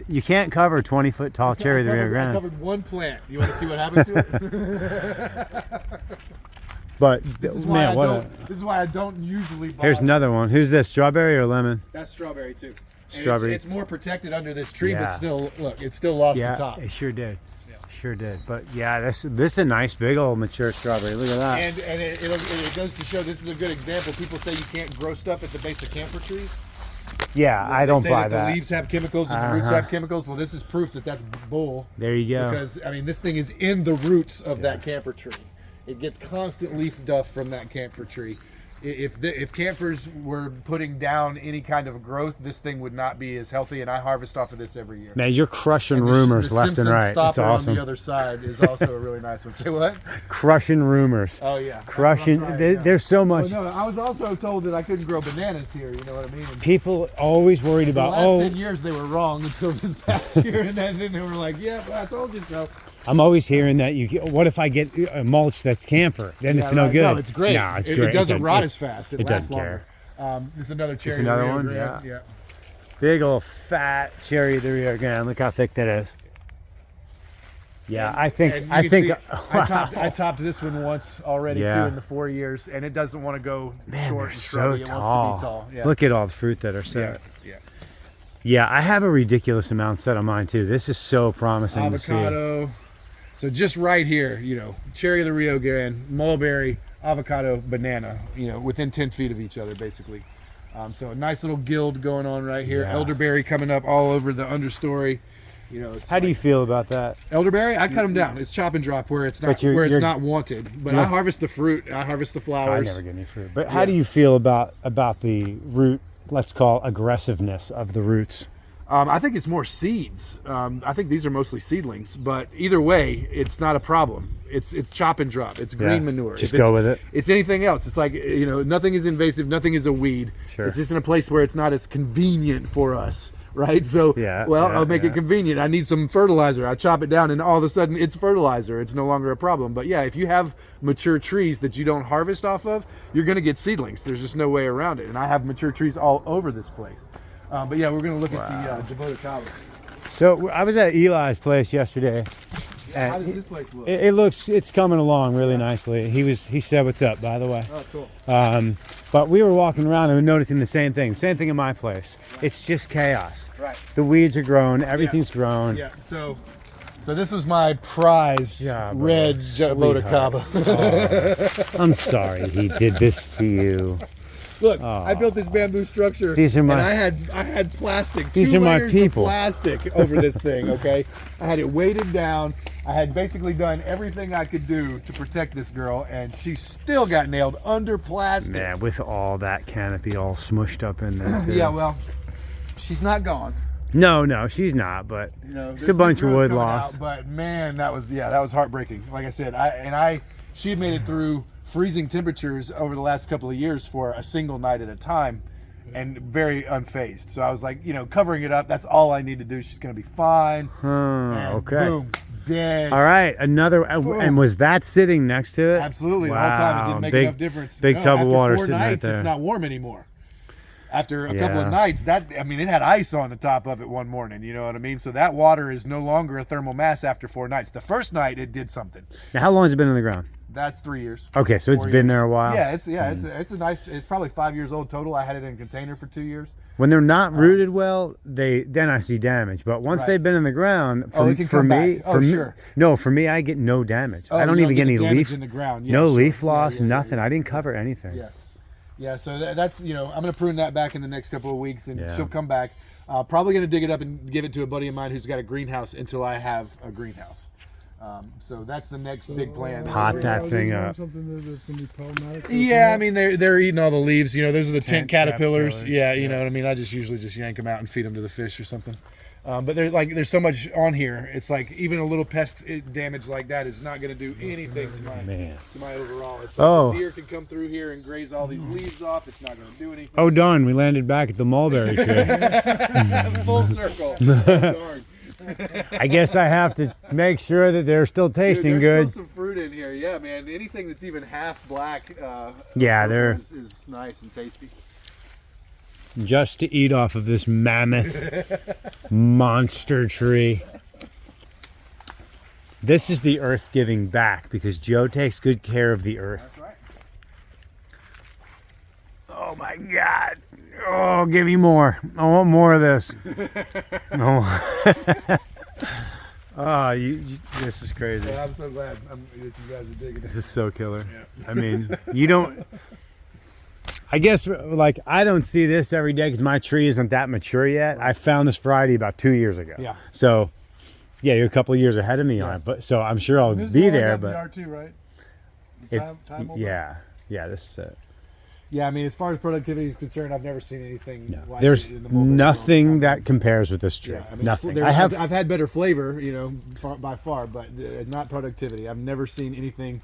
You can't cover a 20-foot tall cherry of the Rio I Grande. covered one plant. You want to see what happened to it? But This is why man, this is why I don't usually buy. here's another one. Who's this? Strawberry or lemon? That's strawberry too. And Strawberry. It's more protected under this tree, Yeah. but still, look, it still lost Yeah, the top. it sure did. Yeah. Sure did. But yeah, this is a nice big old mature strawberry. Look at that. And it goes to show this is a good example. People say you can't grow stuff at the base of camphor trees. Yeah, I don't They say buy that. that. The leaves have chemicals and the roots have chemicals. Well, this is proof that that's bull. There you go. Because I mean, this thing is in the roots of that camphor tree. It gets constant leaf duff from that camphor tree. If camphors were putting down any kind of growth, this thing would not be as healthy. And I harvest off of this every year. Man, you're crushing And rumors the left and Simpson right. It's stopper on awesome. the other side is also a really nice one. Say what? Crushing rumors. Oh yeah. Crushing. That's what I'm trying, yeah. There's so much. Oh, no, I was also told that I couldn't grow bananas here. You know what I mean? And People always worried the about. last 10 years they were wrong until this past year, and then they were like, "Yeah, well, I told you so." I'm always hearing that what if I get a mulch that's camphor? Then it's no right. good. No, it's great. No, it's it, great. It doesn't rot as fast. It, it lasts doesn't longer. This is another cherry. another Rio one? Grande. Yeah. Big old fat cherry of the Rio Grande. Look how thick that is. Yeah, And- I think and you I can think see I topped this one once already Yeah. too in the 4 years, and it doesn't want to go man, short they're and so shrubby. It tall. wants to be tall. Yeah. Look at all the fruit that are yeah, set. yeah. Yeah, I have a ridiculous amount set on mine too. This is so promising to see. Avocado. So just right here, you know, cherry of the Rio Grande, mulberry, avocado, banana, you know, within 10 feet of each other, basically. So a nice little guild going on right here. Yeah. Elderberry coming up all over the understory. You know, it's How do you feel about that? elderberry? I cut them down. It's chop and drop where it's not But you're- not wanted. But I harvest the fruit. I harvest the I flowers. never get any fruit. But how do you feel about the root? Let's call aggressiveness of the roots. I think it's more seeds. I think these are mostly seedlings, but either way, it's not a problem. It's chop and drop. It's green Yeah, manure. just If go it's- with it. It's anything else. It's like, you know, nothing is invasive. Nothing is a weed. Sure. It's just in a place where it's not as convenient for us, right? So, Yeah, I'll make yeah. it convenient. I need some fertilizer. I chop it down, and all of a sudden, it's fertilizer. It's no longer a problem. But yeah, if you have mature trees that you don't harvest off of, you're going to get seedlings. There's just no way around it. And I have mature trees all over this place. But yeah, we're going to look at the Devoted Cava. So I was at Eli's place yesterday. How And does this place look? it's coming along really nicely. He said what's up, by the way. Oh, cool. But we were walking around and we were noticing the same thing. Same thing in my place. It's just chaos. Right. The weeds are grown. Everything's grown. Yeah. So this was my prized Yeah, bro. red Devoted Sweetheart. Cava. I'm sorry he did this to you. Look, I built this bamboo structure, These are my- and I had plastic. These two are my layers people. Of plastic over this thing. Okay, I had it weighted down. I had basically done everything I could do to protect this girl, and she still got nailed under plastic. Man, with all that canopy all smushed up in there too. Yeah, well, she's not gone. No, she's not. But You know, it's there's a bunch new of growth wood coming loss. out, but man, that was heartbreaking. Like I said, she had made it through freezing temperatures over the last couple of years for a single night at a time, and very unfazed. So I was like, you know, covering it up. That's all I need to do. She's gonna be fine. And Okay. Boom. Dead. All right, another. And was that sitting next to it? Absolutely. The whole time it Wow, didn't make big- enough difference. big tub of after water 4 sitting right nights, there. It's not warm anymore. After a couple Yeah. of nights, it had ice on the top of it one morning. You know what I mean? So that water is no longer a thermal mass after 4 nights. The first night it did something. Now, how long has it been in the ground? That's 3 years. Okay, so it's 4 been years. there a while. Yeah, it's a nice. It's probably 5 years old total. I had it in a container for 2 years. When they're not rooted well, then I see damage. But once Right. they've been in the ground, Oh, it can for come me, back. Oh, for me, sure. no, for me, I get no damage. Oh, I don't you even get any damage leaf, in the ground. Yeah, no sure. leaf Yeah, loss, yeah, nothing. I didn't cover anything. Yeah, yeah. So that's I'm gonna prune that back in the next couple of weeks, and Yeah. she'll come back. Probably gonna dig it up and give it to a buddy of mine who's got a greenhouse until I have a greenhouse. So that's the next big plan. Pot that thing up. Something that's going to be problematic. Yeah, I mean they're eating all the leaves. You know, those are the tent caterpillars. caterpillars, Yeah, you know what I mean. I just usually just yank them out and feed them to the fish or something. But there's so much on here. It's like even a little pest damage like that is not going to do anything to my overall. It's like Oh. the deer can come through here and graze all these leaves off. It's not going to do anything. Oh, darn, we landed back at the mulberry tree. Full circle. Darn. I guess I have to make sure that they're still tasting Dude, good. there's still some fruit in here. Yeah, man. Anything that's even half black. Yeah, they're is nice and tasty. just to eat off of this mammoth monster tree. This is the earth giving back because Joe takes good care of the earth. That's right. Oh my God. Oh, give me more. I want more of this. Oh, this is crazy. Yeah, I'm so glad that you guys are digging This it. is so killer. Yeah. I mean, you don't. I guess, like, I don't see this every day because my tree isn't that mature yet. I found this variety about 2 years ago. Yeah. So, yeah, you're a couple of years ahead of me on it. But so I'm sure I'll be there. But R2, right? if, Time over? yeah, this is it. Yeah, I mean, as far as productivity is concerned, I've never seen anything like There's it in the mulberry nothing world. that compares with this tree. Yeah, I mean, Nothing. I've had better flavor, you know, by far, but not productivity. I've never seen anything.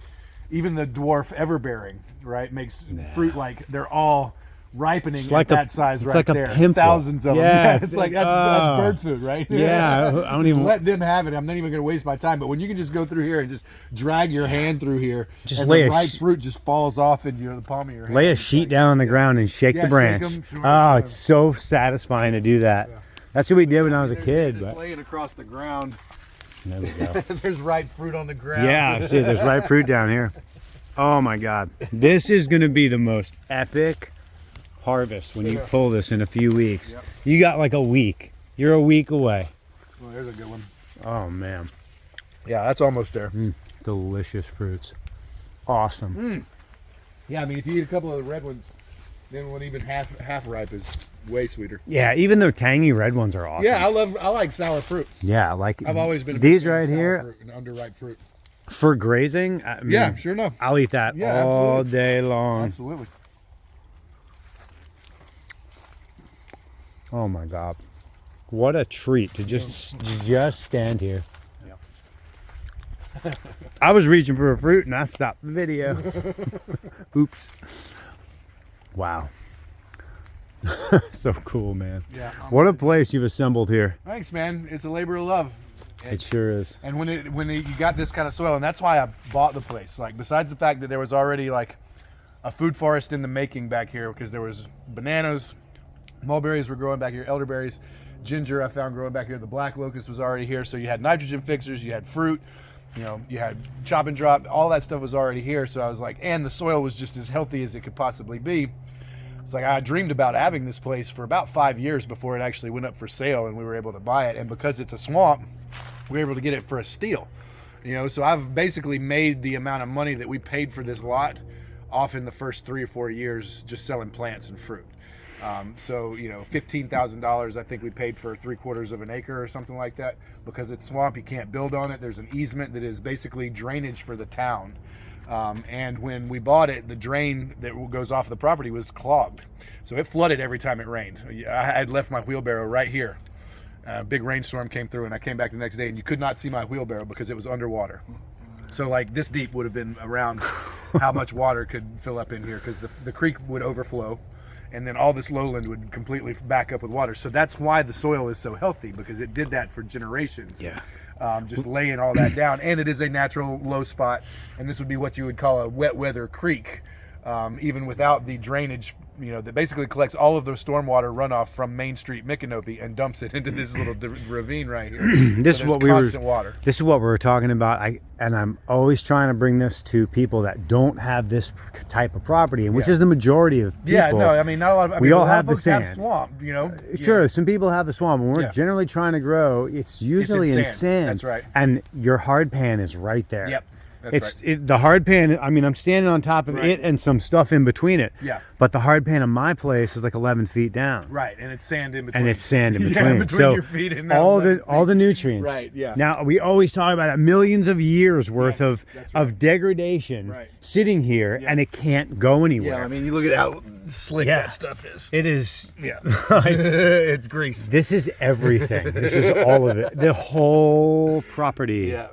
Even the dwarf everbearing, right, makes fruit like they're all ripening It's at like that size it's right like a there. pimple. Thousands of them. Yeah, Yeah, it's like that's bird food, right? Yeah, I don't even. Let them have it. I'm not even going to waste my time. But when you can just go through here and just drag your hand through here, Just and lay the a ripe sh- fruit just falls off in the palm of your hand. Lay a It's sheet like- down on the ground and shake Yeah, the shake branch. 'em, sure, Oh, yeah. it's so satisfying to do that. That's what we did when I was a They're kid. just But laying across the ground. There we go. There's ripe fruit on the ground. Yeah, see, there's ripe fruit down here. Oh my God. This is going to be the most epic harvest when you pull this in a few weeks. Yep. You got like a week. You're a week away. Well, there's a good one. Oh man. Yeah, that's almost there. Delicious fruits. Awesome. Yeah, I mean, if you eat a couple of the red ones, then one even half ripe is way sweeter. Yeah, even the tangy red ones are awesome. Yeah, I like sour fruit. Yeah, like I've always been a these big fan of right sour here fruit and underripe fruit. for grazing. I mean, Yeah, sure enough. I'll eat that Yeah, all absolutely. day long. Absolutely. Oh my God. What a treat to just stand here. Yeah. I was reaching for a fruit and I stopped the video. Oops. Wow. So cool, man. Yeah. What a place you've assembled here. Thanks, man. It's a labor of love. It sure is. And when you got this kind of soil, and that's why I bought the place. Like, besides the fact that there was already like a food forest in the making back here, because there was bananas, mulberries were growing back here, elderberries, ginger I found growing back here. The black locust was already here, so you had nitrogen fixers, you had fruit, you know, you had chop and drop. All that stuff was already here. So I was like, and the soil was just as healthy as it could possibly be. It's like I dreamed about having this place for about 5 years before it actually went up for sale, and we were able to buy it. And because it's a swamp, we were able to get it for a steal. You know, so I've basically made the amount of money that we paid for this lot off in the first 3 or 4 years just selling plants and fruit. So, you know, $15,000 I think we paid for 3/4 of an acre or something like that. Because it's swamp, you can't build on it. There's an easement that is basically drainage for the town. And when we bought it, the drain that goes off the property was clogged. So it flooded every time it rained. I had left my wheelbarrow right here. A big rainstorm came through and I came back the next day and you could not see my wheelbarrow because it was underwater. So like this deep would have been around how much water could fill up in here, because the creek would overflow and then all this lowland would completely back up with water. So that's why the soil is so healthy, because it did that for generations. Yeah. Just laying all that down. And it is a natural low spot, and this would be what you would call a wet weather creek, even without the drainage, you know, that basically collects all of the stormwater runoff from Main Street, Micanopy, and dumps it into this little ravine right here. This So is what there's we were. constant water. This is what we were talking about. I'm always trying to bring this to people that don't have this type of property, and which Yeah. is the majority of people. Yeah, no, I mean, not a lot of, We a all lot have of the folks have sand. swamp, you know. Sure, some people have the swamp, and we're Yeah. generally trying to grow. It's usually in sand. That's right. And your hard pan is right there. Yep, that's right. The hard pan. I mean, I'm standing on top of Right. it and some stuff in between it. Yeah. But the hard pan in my place is like 11 feet down. Right, and it's sand in between. And it's sand in Yeah, between. between So your feet and that all 11 the nutrients. Right, yeah. Now we always talk about that, millions of years worth Yes, of that's right. of degradation Right. sitting here, Yeah. and it can't go anywhere. Yeah, I mean, you look at how slick Yeah. that stuff is. It is. Yeah, it's grease. This is everything. This is all of it. The whole property. Yeah,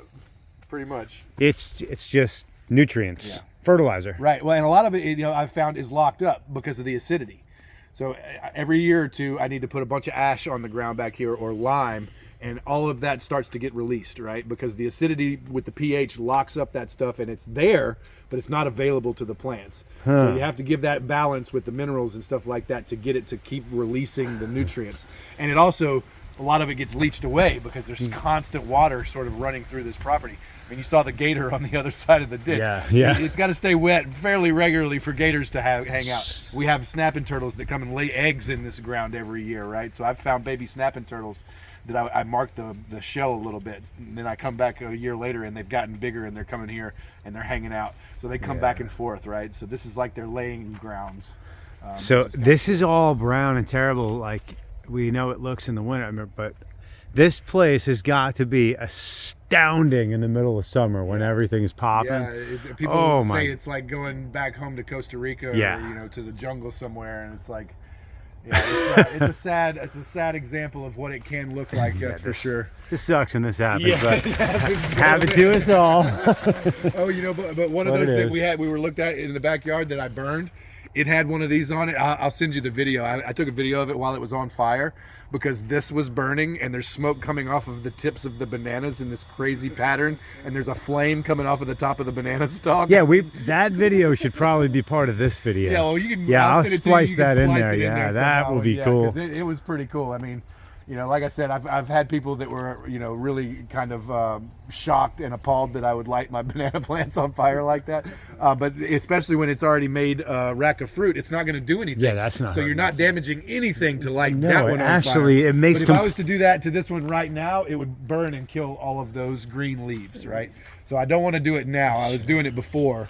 pretty much. It's just nutrients, Yeah. fertilizer. Right. Well, and a lot of it, you know, I've found is locked up because of the acidity. So every year or two, I need to put a bunch of ash on the ground back here, or lime, and all of that starts to get released, right? Because the acidity with the pH locks up that stuff, and it's there, but it's not available to the plants. So you have to give that balance with the minerals and stuff like that to get it to keep releasing the nutrients. And it also, a lot of it gets leached away because there's constant water sort of running through this property. I mean, you saw the gator on the other side of the ditch. Yeah. It's got to stay wet fairly regularly for gators to hang out. We have snapping turtles that come and lay eggs in this ground every year, right? So I've found baby snapping turtles that I marked the shell a little bit, and then I come back a year later and they've gotten bigger and they're coming here and they're hanging out. So they come back and forth, right? So this is like their laying grounds. So this is all brown and terrible, like we know it looks in the winter, but this place has got to be astounding in the middle of summer when everything is popping. Yeah, people Oh, say my. it's like going back home to Costa Rica, Yeah. or, you know, to the jungle somewhere, and it's like, yeah, it's a sad example of what it can look like. That's for sure. This sucks when this happens, Yeah, but happen to us all. Oh, you know, but one of What those it that is. we were looked at in the backyard that I burned, it had one of these on it. I'll send you the video. I took a video of it while it was on fire, because this was burning and there's smoke coming off of the tips of the bananas in this crazy pattern, and there's a flame coming off of the top of the banana stalk. Yeah, that video should probably be part of this video. Yeah, well, you can. Yeah, I'll send it to you. splice You can that in splice there. it Yeah, that somehow. will be Yeah, cool. 'cause it was pretty cool. I mean, You know, like I said, I've had people that were, you know, really kind of shocked and appalled that I would light my banana plants on fire like that. But especially when it's already made a rack of fruit, it's not going to do anything. Yeah, that's not. So you're not damaging anything to light No, that one on actually, fire. it makes. But if I was to do that to this one right now, it would burn and kill all of those green leaves, right? So I don't want to do it now. I was doing it before.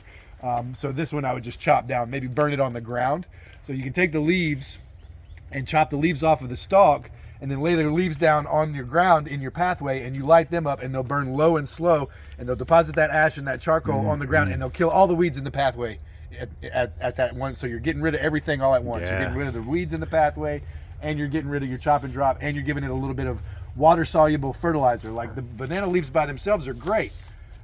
So this one I would just chop down, maybe burn it on the ground. So you can take the leaves and chop the leaves off of the stalk, and then lay the leaves down on your ground in your pathway, and you light them up, and they'll burn low and slow, and they'll deposit that ash and that charcoal on the ground, and they'll kill all the weeds in the pathway at that one. So you're getting rid of everything all at once. Yeah. You're getting rid of the weeds in the pathway, and you're getting rid of your chop and drop, and you're giving it a little bit of water soluble fertilizer. Like the banana leaves by themselves are great.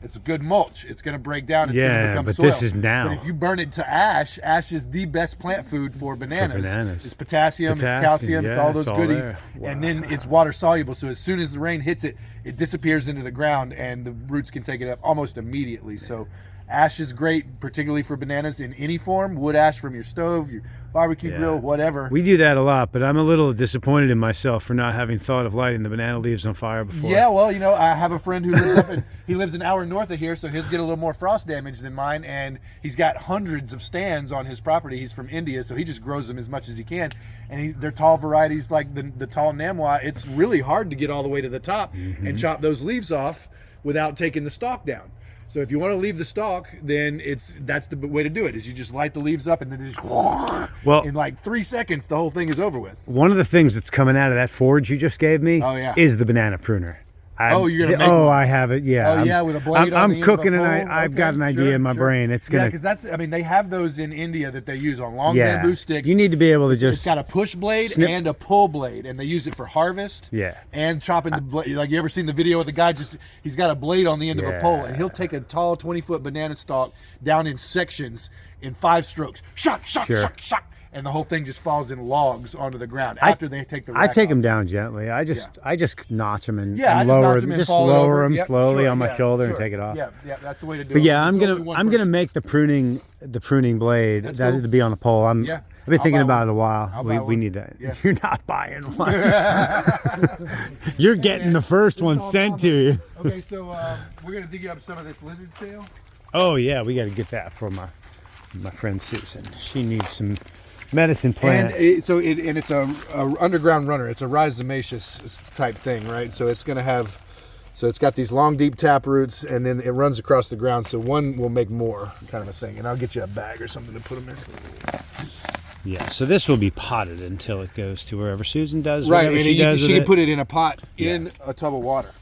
It's a good mulch. It's going to break down. It's going to become but soil. this is now. But if you burn it to ash, ash is the best plant food for bananas. It's potassium, it's Potassium, calcium, it's yeah, all those it's all goodies. there. And then it's water soluble. So as soon as the rain hits it, it disappears into the ground, and the roots can take it up almost immediately. So ash is great, particularly for bananas in any form. Wood ash from your stove, your barbecue grill, whatever. We do that a lot, but I'm a little disappointed in myself for not having thought of lighting the banana leaves on fire before. Yeah, well, you know, I have a friend who lives up he lives an hour north of here, so his get a little more frost damage than mine, and he's got hundreds of stands on his property. He's from India, so he just grows them as much as he can, and they're tall varieties like the tall Namwa. It's really hard to get all the way to the top and chop those leaves off without taking the stalk down. So if you want to leave the stalk, then that's the way to do it. Is you just light the leaves up, and then just in like 3 seconds, the whole thing is over with. One of the things that's coming out of that forge you just gave me is the banana pruner. You're gonna make one. I have it. Yeah. Oh, yeah, with a blade on the I'm end of cooking, a and pole? I've got an idea in my brain. It's gonna. because that's. I mean, they have those in India that they use on long bamboo sticks. You need to be able to just. It's got a push blade and a pull blade, and they use it for harvest. Yeah. And chopping the blade. Like, you ever seen the video of the guy he's got a blade on the end of a pole, and he'll take a tall 20-foot banana stalk down in sections in 5 strokes. Shock, shock, shock, shock. And the whole thing just falls in logs onto the ground after they take the rack I take off. them down gently. I just notch them and, I lower them, lower them slowly on my shoulder and take it off. Yeah, that's the way to do it. But yeah, I'm gonna make the pruning blade to be on a pole. I've been thinking about it a while. We need that. Yeah. You're not buying one. You're getting the first one sent to you. Okay, so we're gonna dig up some of this lizard tail. Oh yeah, we got to get that for my friend Susan. She needs some medicine plants. And it's a underground runner. It's a rhizomaceous type thing, right? So it's gonna have. So it's got these long, deep tap roots, and then it runs across the ground. So one will make more, kind of a thing. And I'll get you a bag or something to put them in. Yeah. So this will be potted until it goes to wherever Susan does. Right, and she can put it in a pot in a tub of water.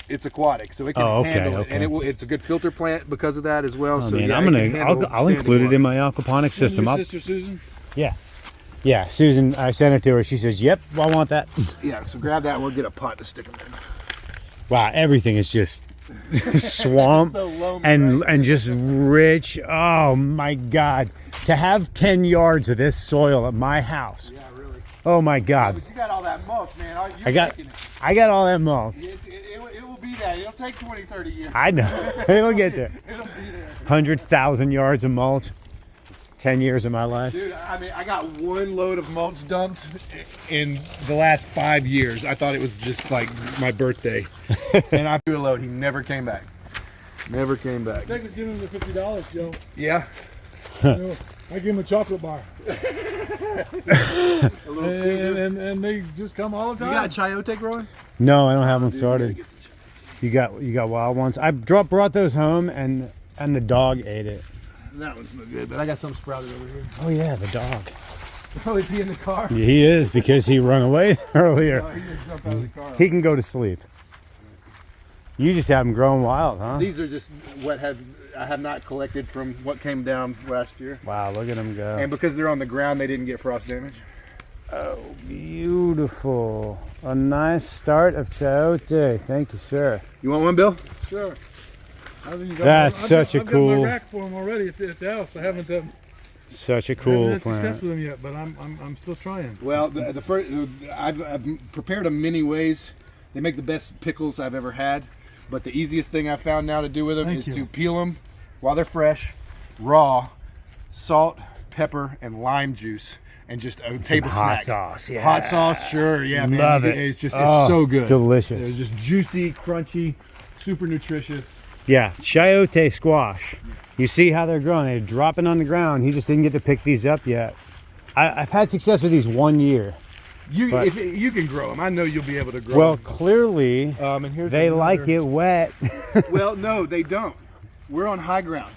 It's aquatic, so it can handle it, and it's a good filter plant because of that as well. Oh, so man, yeah, I'll include it in my aquaponics system. Your sister Susan? Yeah, Susan, I sent it to her. She says, "Yep, I want that." Yeah, so grab that and we'll get a pot to stick them in. Wow, everything is just swamp So loamy, and just rich. Oh my God, to have 10 yards of this soil at my house. Yeah, really. Oh my God. But you got all that mulch, man. I got all that mulch. It will be that. It'll take 20, 30 years. I know. It'll get there. It'll be there. 100,000 yards of mulch. 10 years of my life. Dude, I mean, I got 1 load of mulch dumped in the last 5 years. I thought it was just like my birthday. And I threw a load. He never came back. Never came back. Take us giving him the $50, Joe. Yeah. You know, I give him a chocolate bar. and they just come all the time. You got chayote growing? No, I don't have them started. You got wild ones. I brought those home and the dog ate it. That one's no good, but I got some sprouted over here. Oh yeah, the dog. Probably pee in the car. He is, because he run away earlier. No, he's gonna jump out of the car. He can go to sleep. You just have them growing wild, huh? These are just what I have not collected from what came down last year. Wow, look at them go. And because they're on the ground, they didn't get frost damage. Oh, beautiful. A nice start of chayote. Thank you, sir. You want one, Bill? Sure. That's such a cool. I've got my rack for them already at the house. I haven't such a haven't cool had success plant. with them yet, but I'm still trying. Well, the first I've prepared them many ways. They make the best pickles I've ever had. But the easiest thing I found now to do with them is to peel them while they're fresh, raw, salt, pepper, and lime juice, and just a table hot snack. sauce, yeah. Hot sauce, sure, yeah, man. Love it. It's just Oh, it's so good. delicious. It's just juicy, crunchy, super nutritious. Yeah, chayote squash. You see how they're growing. They're dropping on the ground. He just didn't get to pick these up yet. I've had success with these 1 year. If you can grow them, I know you'll be able to grow Well, them. clearly, And here's they another- like it wet. Well, no, they don't. We're on high ground.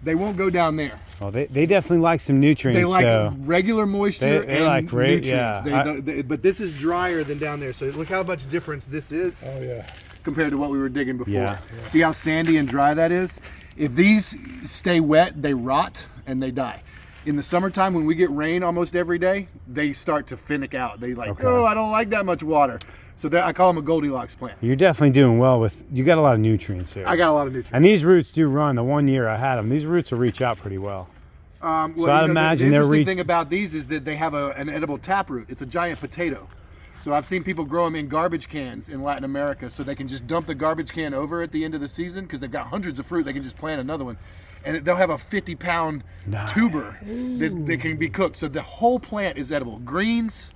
They won't go down there. Well, they definitely like some nutrients. They like so. regular moisture They and like nutrients. yeah. But this is drier than down there. So look how much difference this is Oh yeah. compared to what we were digging before. Yeah. See how sandy and dry that is? If these stay wet, they rot and they die. In the summertime, when we get rain almost every day, they start to finick out. They like, Okay. oh, I don't like that much water. So I call them a Goldilocks plant. You're definitely doing well with. You got a lot of nutrients here. I got a lot of nutrients. And these roots do run. The 1 year I had them, these roots will reach out pretty well. Well, So I'd imagine the they're interesting thing about these is that they have an edible taproot. It's a giant potato. So I've seen people grow them in garbage cans in Latin America, so they can just dump the garbage can over at the end of the season because they've got hundreds of fruit. They can just plant another one, and they'll have a 50-pound Nice. tuber that can be cooked. So the whole plant is edible. Greens,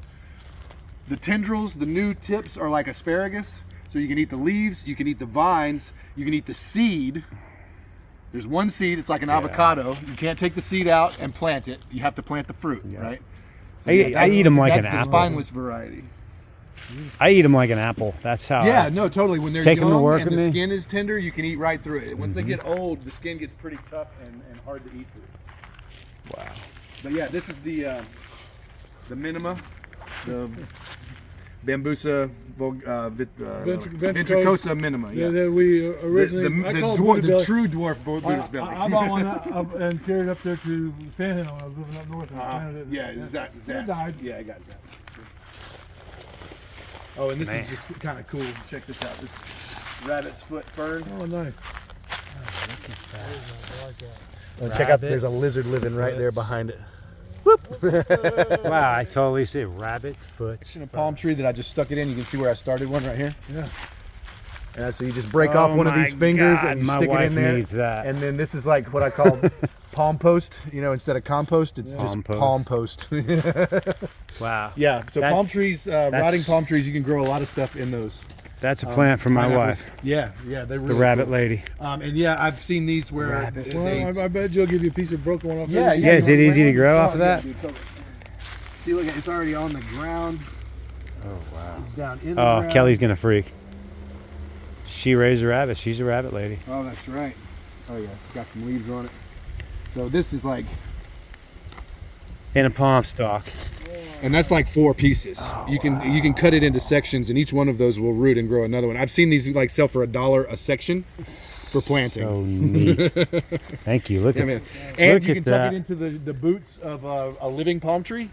the tendrils, the new tips are like asparagus. So you can eat the leaves, you can eat the vines, you can eat the seed. There's one seed, it's like an avocado. You can't take the seed out and plant it. You have to plant the fruit, right? So I eat them like that's an the apple. spineless variety. I eat them like an apple. That's how. Yeah, no, totally. When they're Take 'em to young work and with the me. skin is tender, you can eat right through it. Once they get old, the skin gets pretty tough and hard to eat through. Wow. But yeah, this is the minima, the Bambusa ventricosa minima. Yeah. That we originally. I call it Buddha the belly. true dwarf Buddha's belly. I bought one and carried it up there to Panhandle when I was living up north. And Yeah, is that It died. Yeah, I got that. Oh, and this is just kind of cool. Check this out. This rabbit's foot fern. Oh, nice. I like that. Check out. There's a lizard living right there behind it. Wow, I totally see rabbit foot. In a palm tree that I just stuck it in. You can see where I started one right here. Yeah. So you just break off one of these fingers and you my stick it wife in there. needs that. And then this is like what I call palm post. You know, instead of compost, it's just palm post. Wow. Yeah. So That- palm trees, rotting palm trees, you can grow a lot of stuff in those. That's a plant for my Pineapples. wife, Yeah, yeah, they're really the rabbit cool. lady. And yeah, I've seen these where Rabbit. Well, I bet Joe give you a piece of broken one off. Yeah, Yeah, is it easy to grow off of that? dude, totally. See, look, it's already on the ground. Oh wow. It's down in the Oh, ground. Kelly's gonna freak. She raised a rabbit. She's a rabbit lady. Oh, that's right. Oh yeah, it's got some leaves on it. So this is like, In a palm stalk. and that's like 4 pieces. You can cut it into sections, and each one of those will root and grow another one. I've seen these like sell for $1 a section for planting. So neat. Thank you. Look Yeah, at man. And Look you at can that. tuck it into the boots of a living palm tree,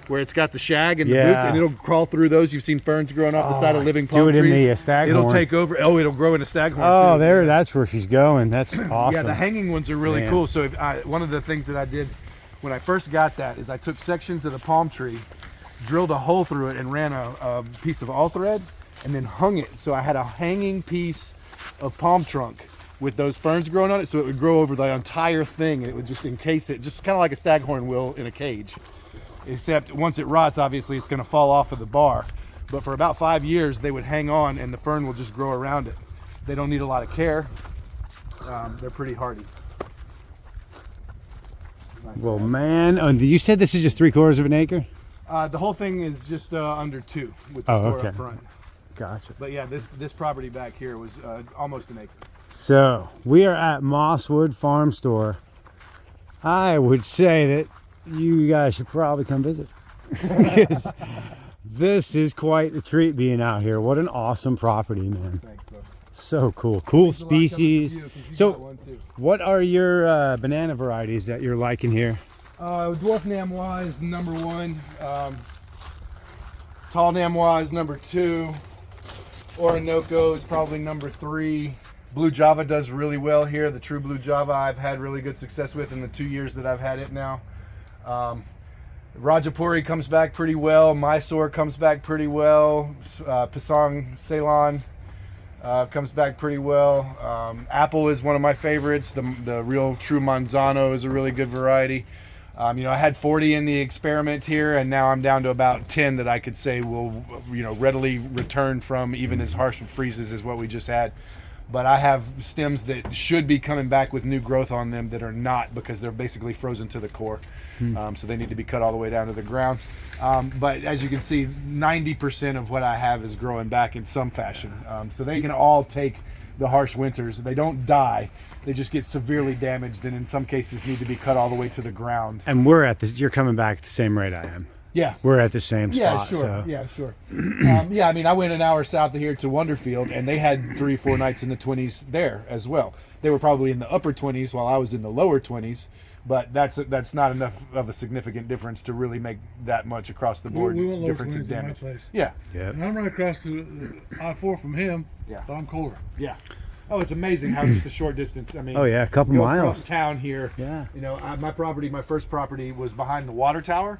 where it's got the shag and the Yeah. boots, and it'll crawl through those. You've seen ferns growing off the side of living palm do it in trees. the staghorn. It'll take over. Oh, it'll grow in a staghorn. Oh, too. there. That's where she's going. That's Yeah, awesome. the hanging ones are really Man. cool. So one of the things that I did when I first got that is I took sections of the palm tree, drilled a hole through it, and ran a piece of all thread, and then hung it. So I had a hanging piece of palm trunk with those ferns growing on it, so it would grow over the entire thing, and it would just encase it, just kind of like a staghorn will in a cage. Except once it rots, obviously it's going to fall off of the bar. But for about 5 years, they would hang on, and the fern will just grow around it. They don't need a lot of care. They're pretty hardy. Well, man. Oh, you said this is just 3/4 of an acre? The whole thing is just under 2 with the Oh, store okay. up front. Gotcha. But yeah, this property back here was almost an acre. So we are at Mosswood Farm Store. I would say that you guys should probably come visit. Because this is quite the treat being out here. What an awesome property, man. Thanks, bro. So cool. Cool Thanks a lot coming from species. you, 'cause you So- got one too. What are your banana varieties that you're liking here? Dwarf Namois is number 1. Tall Namois is number 2. Orinoco is probably number 3. Blue Java does really well here. The true Blue Java I've had really good success with in the 2 years that I've had it now. Rajapuri comes back pretty well. Mysore comes back pretty well. Pisang Ceylon comes back pretty well. Apple is one of my favorites. The real true Manzano is a really good variety. I had 40 in the experiment here, and now I'm down to about 10 that I could say will, readily return from even as harsh of freezes as what we just had. But I have stems that should be coming back with new growth on them that are not, because they're basically frozen to the core. So they need to be cut all the way down to the ground. But as you can see, 90% of what I have is growing back in some fashion. So they can all take the harsh winters. They don't die. They just get severely damaged, and in some cases need to be cut all the way to the ground. And you're coming back at the same rate I am. Yeah. We're at the same spot. Yeah, sure. So. Yeah, sure. I went an hour south of here to Wonderfield, and they had 3-4 nights in the 20s there as well. They were probably in the upper 20s while I was in the lower 20s, but that's not enough of a significant difference to really make that much across the board We went lower difference in 20s in my damage. place. Yeah. Yeah. And I'm right across the I-4 from him, Yeah. so I'm colder. Yeah. Oh, it's amazing how just a short distance. I mean, Oh, yeah, a couple go miles. across town here. Yeah. My first property was behind the water tower.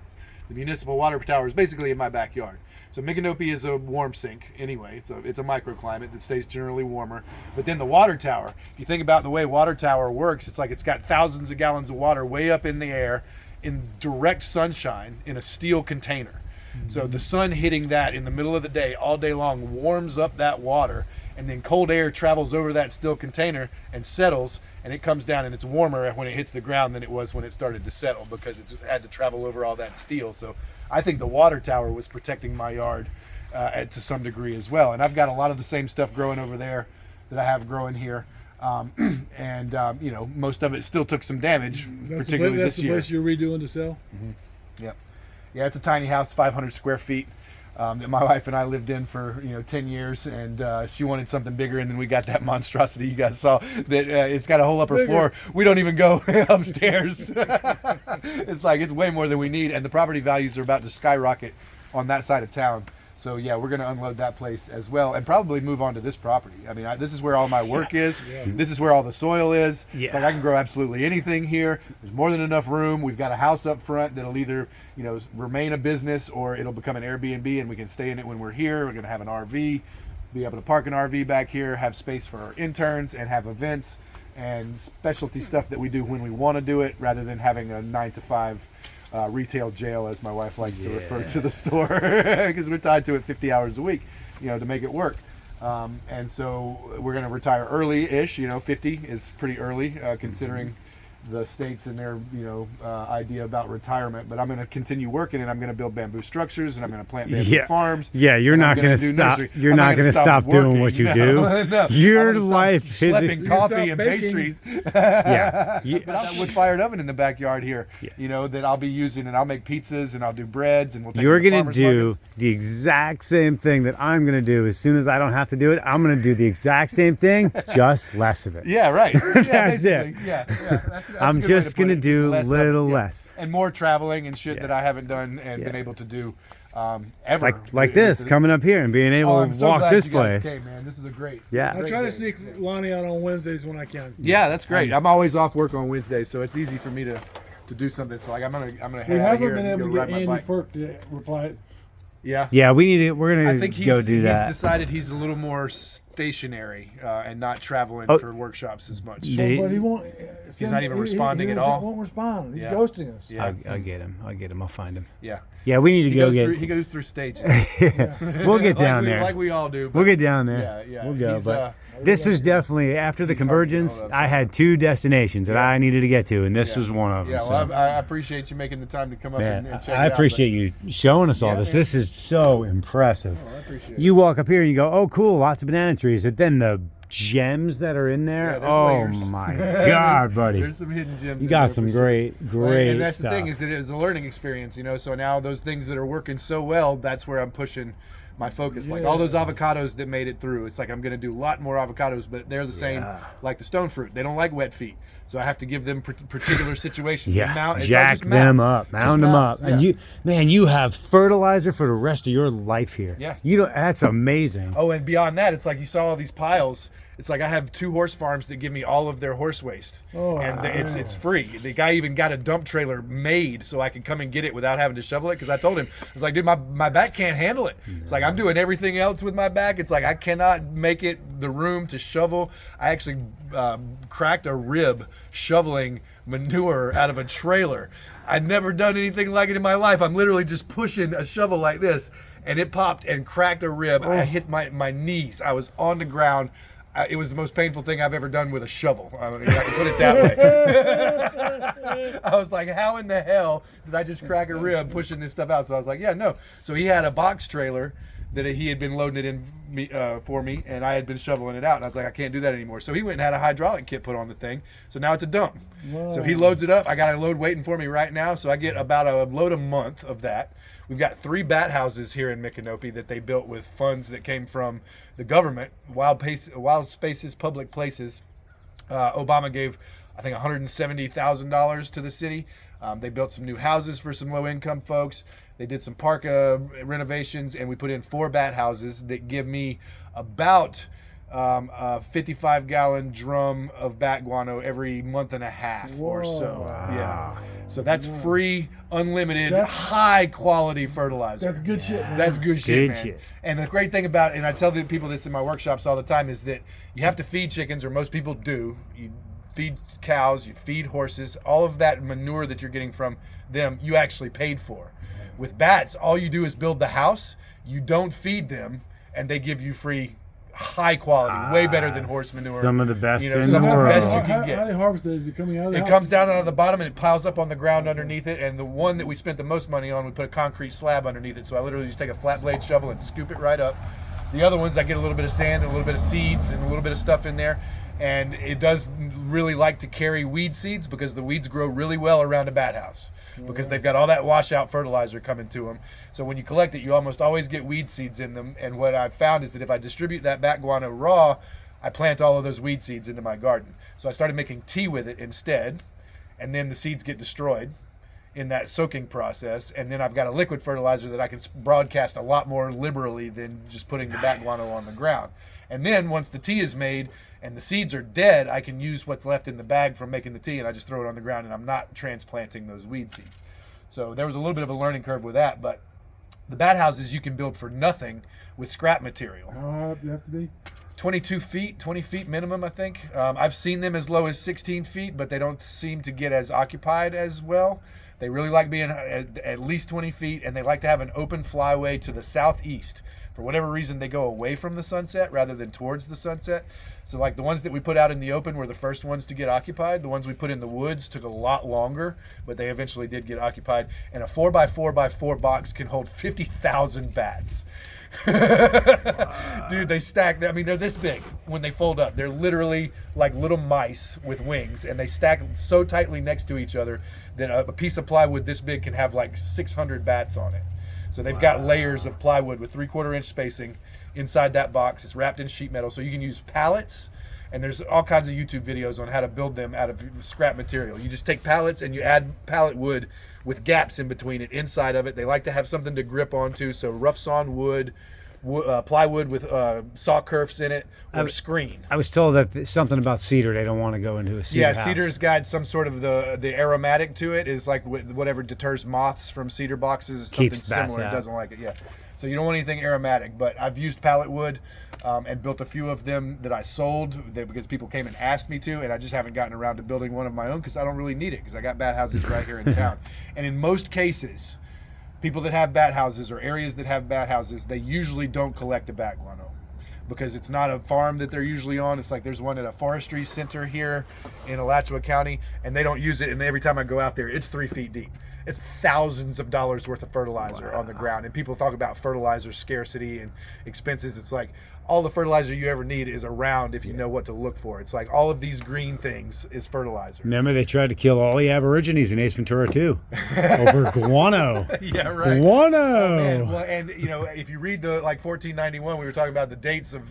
The municipal water tower is basically in my backyard. So Micanopy is a warm sink anyway. It's a microclimate that stays generally warmer. But then the water tower, if you think about the way water tower works, it's like it's got thousands of gallons of water way up in the air in direct sunshine in a steel container. So the sun hitting that in the middle of the day all day long warms up that water, and then cold air travels over that steel container and settles, and it comes down, and it's warmer when it hits the ground than it was when it started to settle, because it's had to travel over all that steel. So I think the water tower was protecting my yard to some degree as well. And I've got a lot of the same stuff growing over there that I have growing here. Most of it still took some damage, particularly this year. That's the place you're redoing to sell? Yep. Yeah, it's a tiny house, 500 square feet. That my wife and I lived in for 10 years, and she wanted something bigger, and then we got that monstrosity you guys saw that it's got a whole upper floor. We don't even go upstairs. It's way more than we need, and the property values are about to skyrocket on that side of town. So yeah, we're going to unload that place as well, and probably move on to this property. I mean, this is where all my work is. Yeah. This is where all the soil is. Yeah. It's like I can grow absolutely anything here. There's more than enough room. We've got a house up front that'll either remain a business, or it'll become an Airbnb, and we can stay in it when we're here. We're going to have an RV, be able to park an RV back here, have space for our interns, and have events and specialty stuff that we do when we want to do it, rather than having a 9-to-5 retail jail, as my wife likes to refer to the store, because we're tied to it 50 hours a week, to make it work. And so we're going to retire early-ish. 50 is pretty early, considering the states and their idea about retirement. But I'm going to continue working, and I'm going to build bamboo structures, and I'm going to plant bamboo farms. Yeah, you're not going to stop. You're not going to stop doing what you do. No, Your life is schlepping coffee and pastries. Yeah. But that wood-fired oven in the backyard here, that I'll be using, and I'll make pizzas, and I'll do breads, and we'll take You're them to going to farmers do markets. the exact same thing that I'm going to do. As soon as I don't have to do it, I'm going to do the exact same thing, just less of it. Yeah, right. Yeah, That's it. basically. Yeah. That's I'm a good way just to put going to it. do Just little of it, less. and more traveling and shit Yeah. that I haven't done and been able to do ever. Like this, coming up here and being able I'm to so walk glad this you guys place. came, man. This is a great. Yeah. I great try to day. sneak Lonnie out on Wednesdays when I can. Yeah, that's great. I'm always off work on Wednesdays, so it's easy for me to do something. So I'm gonna head We out of haven't here been and able go to get ride my Andy bike. Firk to reply. Yeah. Yeah, we're going I think to go do he's that. decided he's a little more stationary and not traveling Oh. for workshops as much. Yeah. But he won't. not even responding at all? He won't respond. He's Yeah. ghosting us. Yeah. I'll get him. I'll find him. Yeah. Yeah, we need to go get. He goes through stages. We'll get down like there. Like we all do. But We'll get down there. Yeah, yeah. We'll go. He's, But this was definitely after the hard to get convergence. hold of, I had 2 destinations that I needed to get to, and this Yeah. was one of them. Yeah, so. well, I appreciate you making the time to come up Man, and check I it out, appreciate you showing us all Yeah, this. man. This is so impressive. but- I appreciate it. You walk up here and you go, "Oh, cool, lots of banana trees." And then the gems that are in there. Yeah, there's Oh layers. my God, buddy! There's some hidden gems. You in got there some for sure. great And that's stuff. the thing, is that it was a learning experience, So now those things that are working so well, that's where I'm pushing my focus. Like all those avocados that made it through. It's like I'm going to do a lot more avocados, but they're the same like the stone fruit. They don't like wet feet. So I have to give them particular situations. Yeah, And mount, it's all jack just them mounds. up, mound them mounds, up, and you have fertilizer for the rest of your life here. Yeah. you don't. That's amazing. Oh, and beyond that, it's like you saw all these piles. It's like I have 2 horse farms that give me all of their horse waste, and it's free. The guy even got a dump trailer made so I can come and get it without having to shovel it. Because I told him, I was like, dude, my back can't handle it. It's like I'm doing everything else with my back. It's like I cannot make it the room to shovel. I actually cracked a rib shoveling manure out of a trailer. I'd never done anything like it in my life. I'm literally just pushing a shovel like this, and it popped and cracked a rib. I hit my knees. I was on the ground. It was the most painful thing I've ever done with a shovel. I can put it that way. I was like, how in the hell did I just crack a rib pushing this stuff out? So I was like, yeah, no. So he had a box trailer that he had been loading it in for me, and I had been shoveling it out. And I was like, I can't do that anymore. So he went and had a hydraulic kit put on the thing. So now it's a dump. Whoa. So he loads it up. I got a load waiting for me right now. So I get about a load a month of that. We've got 3 bat houses here in Micanopy that they built with funds that came from the government, wild spaces, public places. Obama gave, I think, $170,000 to the city. They built some new houses for some low-income folks. They did some park renovations, and we put in 4 bat houses that give me about a 55-gallon drum of bat guano every month and a half or so. Whoa. Yeah. So that's free, unlimited, high-quality fertilizer. That's good shit, man. That's good shit, Good man. shit. And the great thing about it, and I tell the people this in my workshops all the time, is that you have to feed chickens, or most people do. You feed cows, you feed horses. All of that manure that you're getting from them, you actually paid for. With bats, all you do is build the house. You don't feed them, and they give you free, high quality, way better than horse manure. Some of the best in some the of the best world. you can How get. do you harvest that? Is it coming out of the It house? comes down out of the bottom and it piles up on the ground underneath it. And the one that we spent the most money on, we put a concrete slab underneath it. So I literally just take a flat blade shovel and scoop it right up. The other ones, I get a little bit of sand and a little bit of seeds and a little bit of stuff in there. And it does really like to carry weed seeds because the weeds grow really well around a bat house because they've got all that washout fertilizer coming to them. So when you collect it, you almost always get weed seeds in them. And what I've found is that if I distribute that bat guano raw, I plant all of those weed seeds into my garden. So I started making tea with it instead, and then the seeds get destroyed in that soaking process. And then I've got a liquid fertilizer that I can broadcast a lot more liberally than just putting the bat guano on the ground. And then once the tea is made and the seeds are dead, I can use what's left in the bag from making the tea, and I just throw it on the ground, and I'm not transplanting those weed seeds. So there was a little bit of a learning curve with that, but the bat houses you can build for nothing with scrap material. How high up do you have to be? 22 feet, 20 feet minimum, I think. I've seen them as low as 16 feet, but they don't seem to get as occupied as well. They really like being at least 20 feet, and they like to have an open flyway to the southeast. For whatever reason, they go away from the sunset rather than towards the sunset. So like the ones that we put out in the open were the first ones to get occupied. The ones we put in the woods took a lot longer, but they eventually did get occupied. And a 4x4x4 box can hold 50,000 bats. Dude, they stack. I mean, they're this big when they fold up. They're literally like little mice with wings, and they stack so tightly next to each other that a piece of plywood this big can have like 600 bats on it. So they've got layers of plywood with 3/4 inch spacing inside that box. It's wrapped in sheet metal, so you can use pallets. And there's all kinds of YouTube videos on how to build them out of scrap material. You just take pallets and you add pallet wood with gaps in between it, inside of it. They like to have something to grip onto, so rough sawn wood, plywood with saw kerfs in it, or screen. I was told that something about cedar, they don't want to go into a cedar house. Cedar's got some sort of the aromatic to it, is like whatever deters moths from cedar boxes is something Keeps bats similar. It out. doesn't like it, yeah. So you don't want anything aromatic, but I've used pallet wood and built a few of them that I sold because people came and asked me to, and I just haven't gotten around to building one of my own because I don't really need it because I got bat houses right here in town. And in most cases, people that have bat houses or areas that have bat houses, they usually don't collect the bat guano because it's not a farm that they're usually on. It's like there's one at a forestry center here in Alachua County, and they don't use it. And every time I go out there, it's 3 feet deep. It's thousands of dollars worth of fertilizer on the ground. And people talk about fertilizer scarcity and expenses. It's like all the fertilizer you ever need is around if you know what to look for. It's like all of these green things is fertilizer. Remember, they tried to kill all the Aborigines in Ace Ventura too, over guano. Yeah, right. Guano. And, well, and you know, if you read the 1491, we were talking about the dates of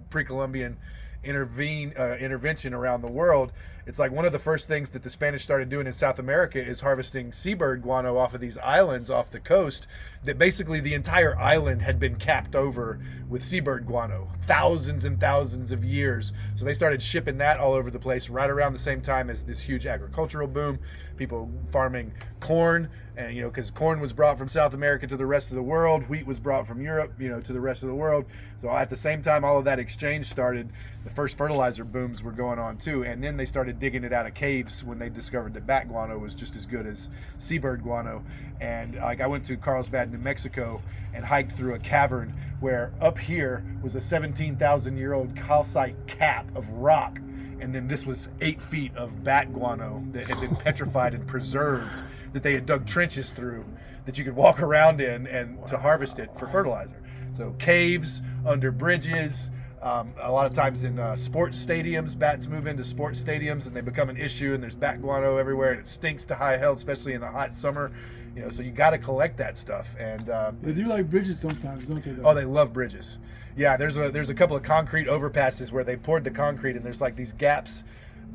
pre-Columbian intervention around the world. It's like one of the first things that the Spanish started doing in South America is harvesting seabird guano off of these islands off the coast, that basically the entire island had been capped over with seabird guano, thousands and thousands of years. So they started shipping that all over the place right around the same time as this huge agricultural boom, people farming corn, and because corn was brought from South America to the rest of the world, wheat was brought from Europe to the rest of the world. So at the same time all of that exchange started, the first fertilizer booms were going on too, and then they started started digging it out of caves when they discovered that bat guano was just as good as seabird guano. And like I went to Carlsbad, New Mexico, and hiked through a cavern where up here was a 17,000-year-old calcite cap of rock, and then this was 8 feet of bat guano that had been petrified and preserved, that they had dug trenches through, that you could walk around in and to harvest it for fertilizer. So caves, under bridges, a lot of times in sports stadiums, bats move into sports stadiums and they become an issue, and there's bat guano everywhere, and it stinks to high health, especially in the hot summer. You know, so you got to collect that stuff. And they do like bridges sometimes, don't they? Though? Oh, they love bridges. Yeah, there's a couple of concrete overpasses where they poured the concrete, and there's like these gaps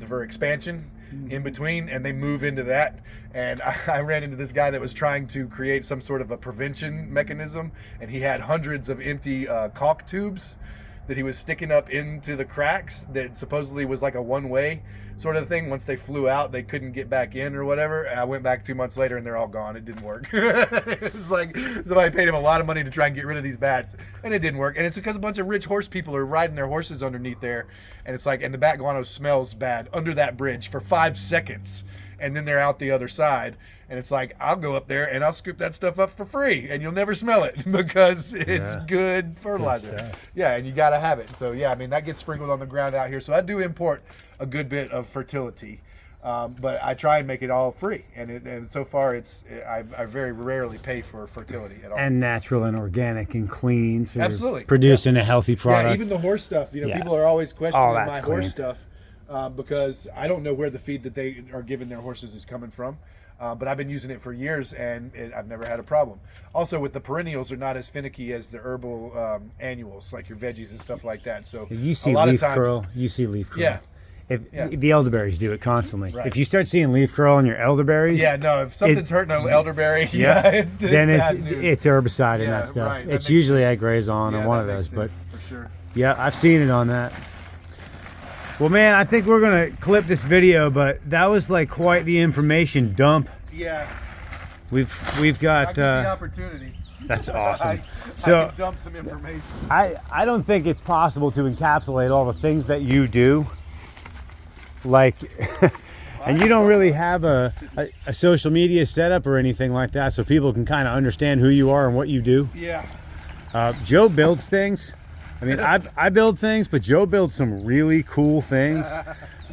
for expansion in between, and they move into that. And I ran into this guy that was trying to create some sort of a prevention mechanism, and he had hundreds of empty caulk tubes that he was sticking up into the cracks that supposedly was like a one-way sort of thing. Once they flew out, they couldn't get back in or whatever. I went back 2 months later and they're all gone. It didn't work. It was like somebody paid him a lot of money to try and get rid of these bats, and it didn't work. And it's because a bunch of rich horse people are riding their horses underneath there, and it's like, and the bat guano smells bad under that bridge for 5 seconds, and then they're out the other side. And it's like, I'll go up there and I'll scoop that stuff up for free, and you'll never smell it because it's good fertilizer. Good yeah, and you got to have it. So yeah, I mean, that gets sprinkled on the ground out here. So I do import a good bit of fertility, but I try and make it all free. And so far, I very rarely pay for fertility at all. And natural and organic and clean. So Absolutely. You're producing a healthy product. Yeah, even the horse stuff. You know, Yeah. people are always questioning my that's horse clean. stuff because I don't know where the feed that they are giving their horses is coming from. But I've been using it for years, and I've never had a problem. Also, with the perennials, they're not as finicky as the herbal annuals, like your veggies and stuff like that. So You see a lot leaf of times, curl. You see leaf curl. Yeah. Yeah. The elderberries do it constantly. Right. If you start seeing leaf curl in your elderberries, Yeah, no, if something's hurting an elderberry, it's then bad news. it's herbicide and Yeah, that stuff. right. That It's makes usually egg on Yeah, or one of that those. makes But sense, for sure. yeah, I've seen it on that. Well, man, I think we're gonna clip this video, but that was like quite the information dump. Yeah, We've I'll got. give the opportunity. That's awesome. I So can dump some information. I don't think it's possible to encapsulate all the things that you do. Like, and you don't really have a social media setup or anything like that, so people can kind of understand who you are and what you do. Yeah. Joe builds things. I mean, I build things, but Joe builds some really cool things.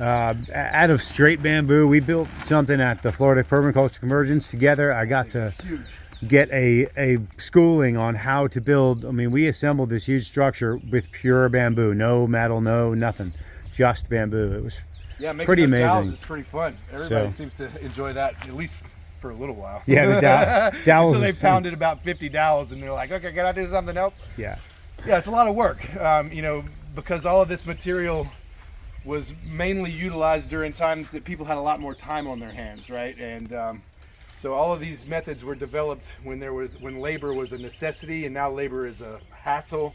Out of straight bamboo, we built something at the Florida Permaculture Convergence together. I got to Huge. get a schooling on how to build. I mean, we assembled this huge structure with pure bamboo, no metal, no nothing, just bamboo. It was Yeah, making pretty those amazing. dowels is pretty fun. Everybody So- seems to enjoy that, at least for a little while. Yeah, the dowels. Until they is- pounded about 50 dowels, and they're like, okay, can I do something else? Yeah, Yeah, it's a lot of work, you know, because all of this material was mainly utilized during times that people had a lot more time on their hands, right? And so all of these methods were developed when labor was a necessity, and now labor is a hassle.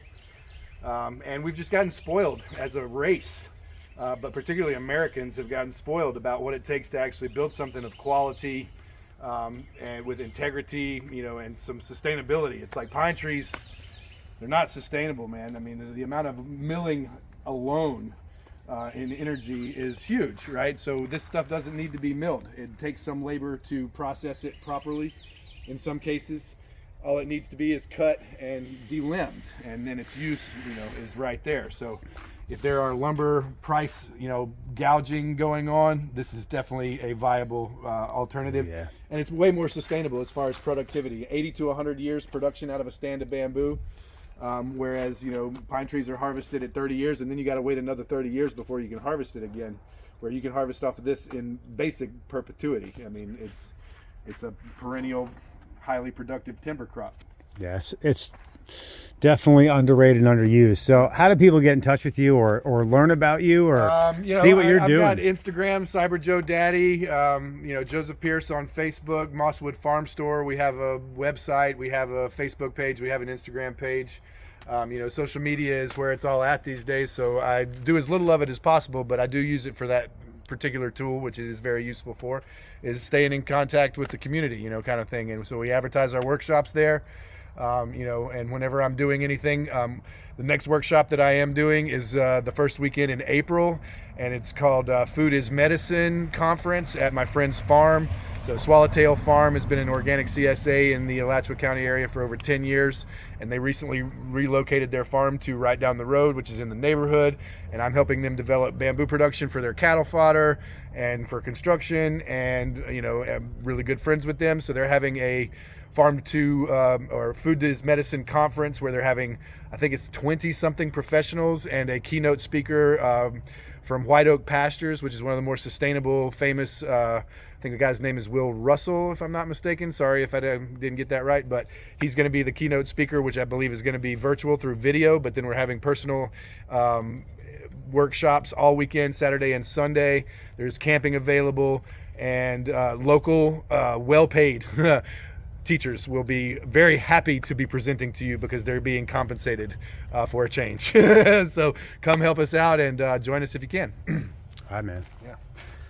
And we've just gotten spoiled as a race, but particularly Americans have gotten spoiled about what it takes to actually build something of quality and with integrity, you know, and some sustainability. It's like pine trees. They're not sustainable, man. I mean, the amount of milling alone in energy is huge, right? So this stuff doesn't need to be milled. It takes some labor to process it properly. In some cases, all it needs to be is cut and delimbed, and then its use, you know, is right there. So if there are lumber price, you know, gouging going on, this is definitely a viable alternative. Yeah. And it's way more sustainable as far as productivity. 80 to 100 years production out of a stand of bamboo. Whereas, you know, pine trees are harvested at 30 years, and then you got to wait another 30 years before you can harvest it again, where you can harvest off of this in basic perpetuity. I mean, it's a perennial, highly productive timber crop. yes, it's definitely underrated and underused. So, how do people get in touch with you, or learn about you, or You know, see what you're I've doing? got Instagram, Cyber Joe Daddy, you know, Joseph Pierce on Facebook, Mosswood Farm Store. We have a website, we have a Facebook page, we have an Instagram page. You know, social media is where it's all at these days. So I do as little of it as possible, but I do use it for that particular tool, which it is very useful for, is staying in contact with the community, you know, kind of thing. And so we advertise our workshops there. You know, and whenever I'm doing anything, the next workshop that I am doing is the first weekend in April, and it's called Food is Medicine Conference at my friend's farm. So Swallowtail Farm has been an organic CSA in the Alachua County area for over 10 years, and they recently relocated their farm to right down the road, which is in the neighborhood, and I'm helping them develop bamboo production for their cattle fodder and for construction, and you know, I'm really good friends with them, so they're having a Farm to or Food is Medicine conference where they're having, I think it's 20 something professionals and a keynote speaker from White Oak Pastures, which is one of the more sustainable, famous, I think the guy's name is Will Russell, if I'm not mistaken. Sorry if I didn't get that right, but he's going to be the keynote speaker, which I believe is going to be virtual through video, but then we're having personal workshops all weekend, Saturday and Sunday. There's camping available, and local, well-paid teachers will be very happy to be presenting to you because they're being compensated for a change. So come help us out and join us if you can. All right, man. Yeah.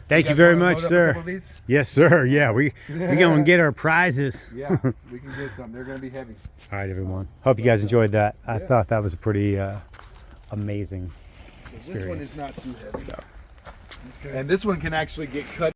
Thank you very much, sir. Yes, sir. Yeah, we gonna get our prizes. Yeah, we can get some. They're gonna be heavy. All right, everyone. Hope you guys enjoyed that. I thought that was a pretty amazing This one experience. is not too heavy. And this one can actually get cut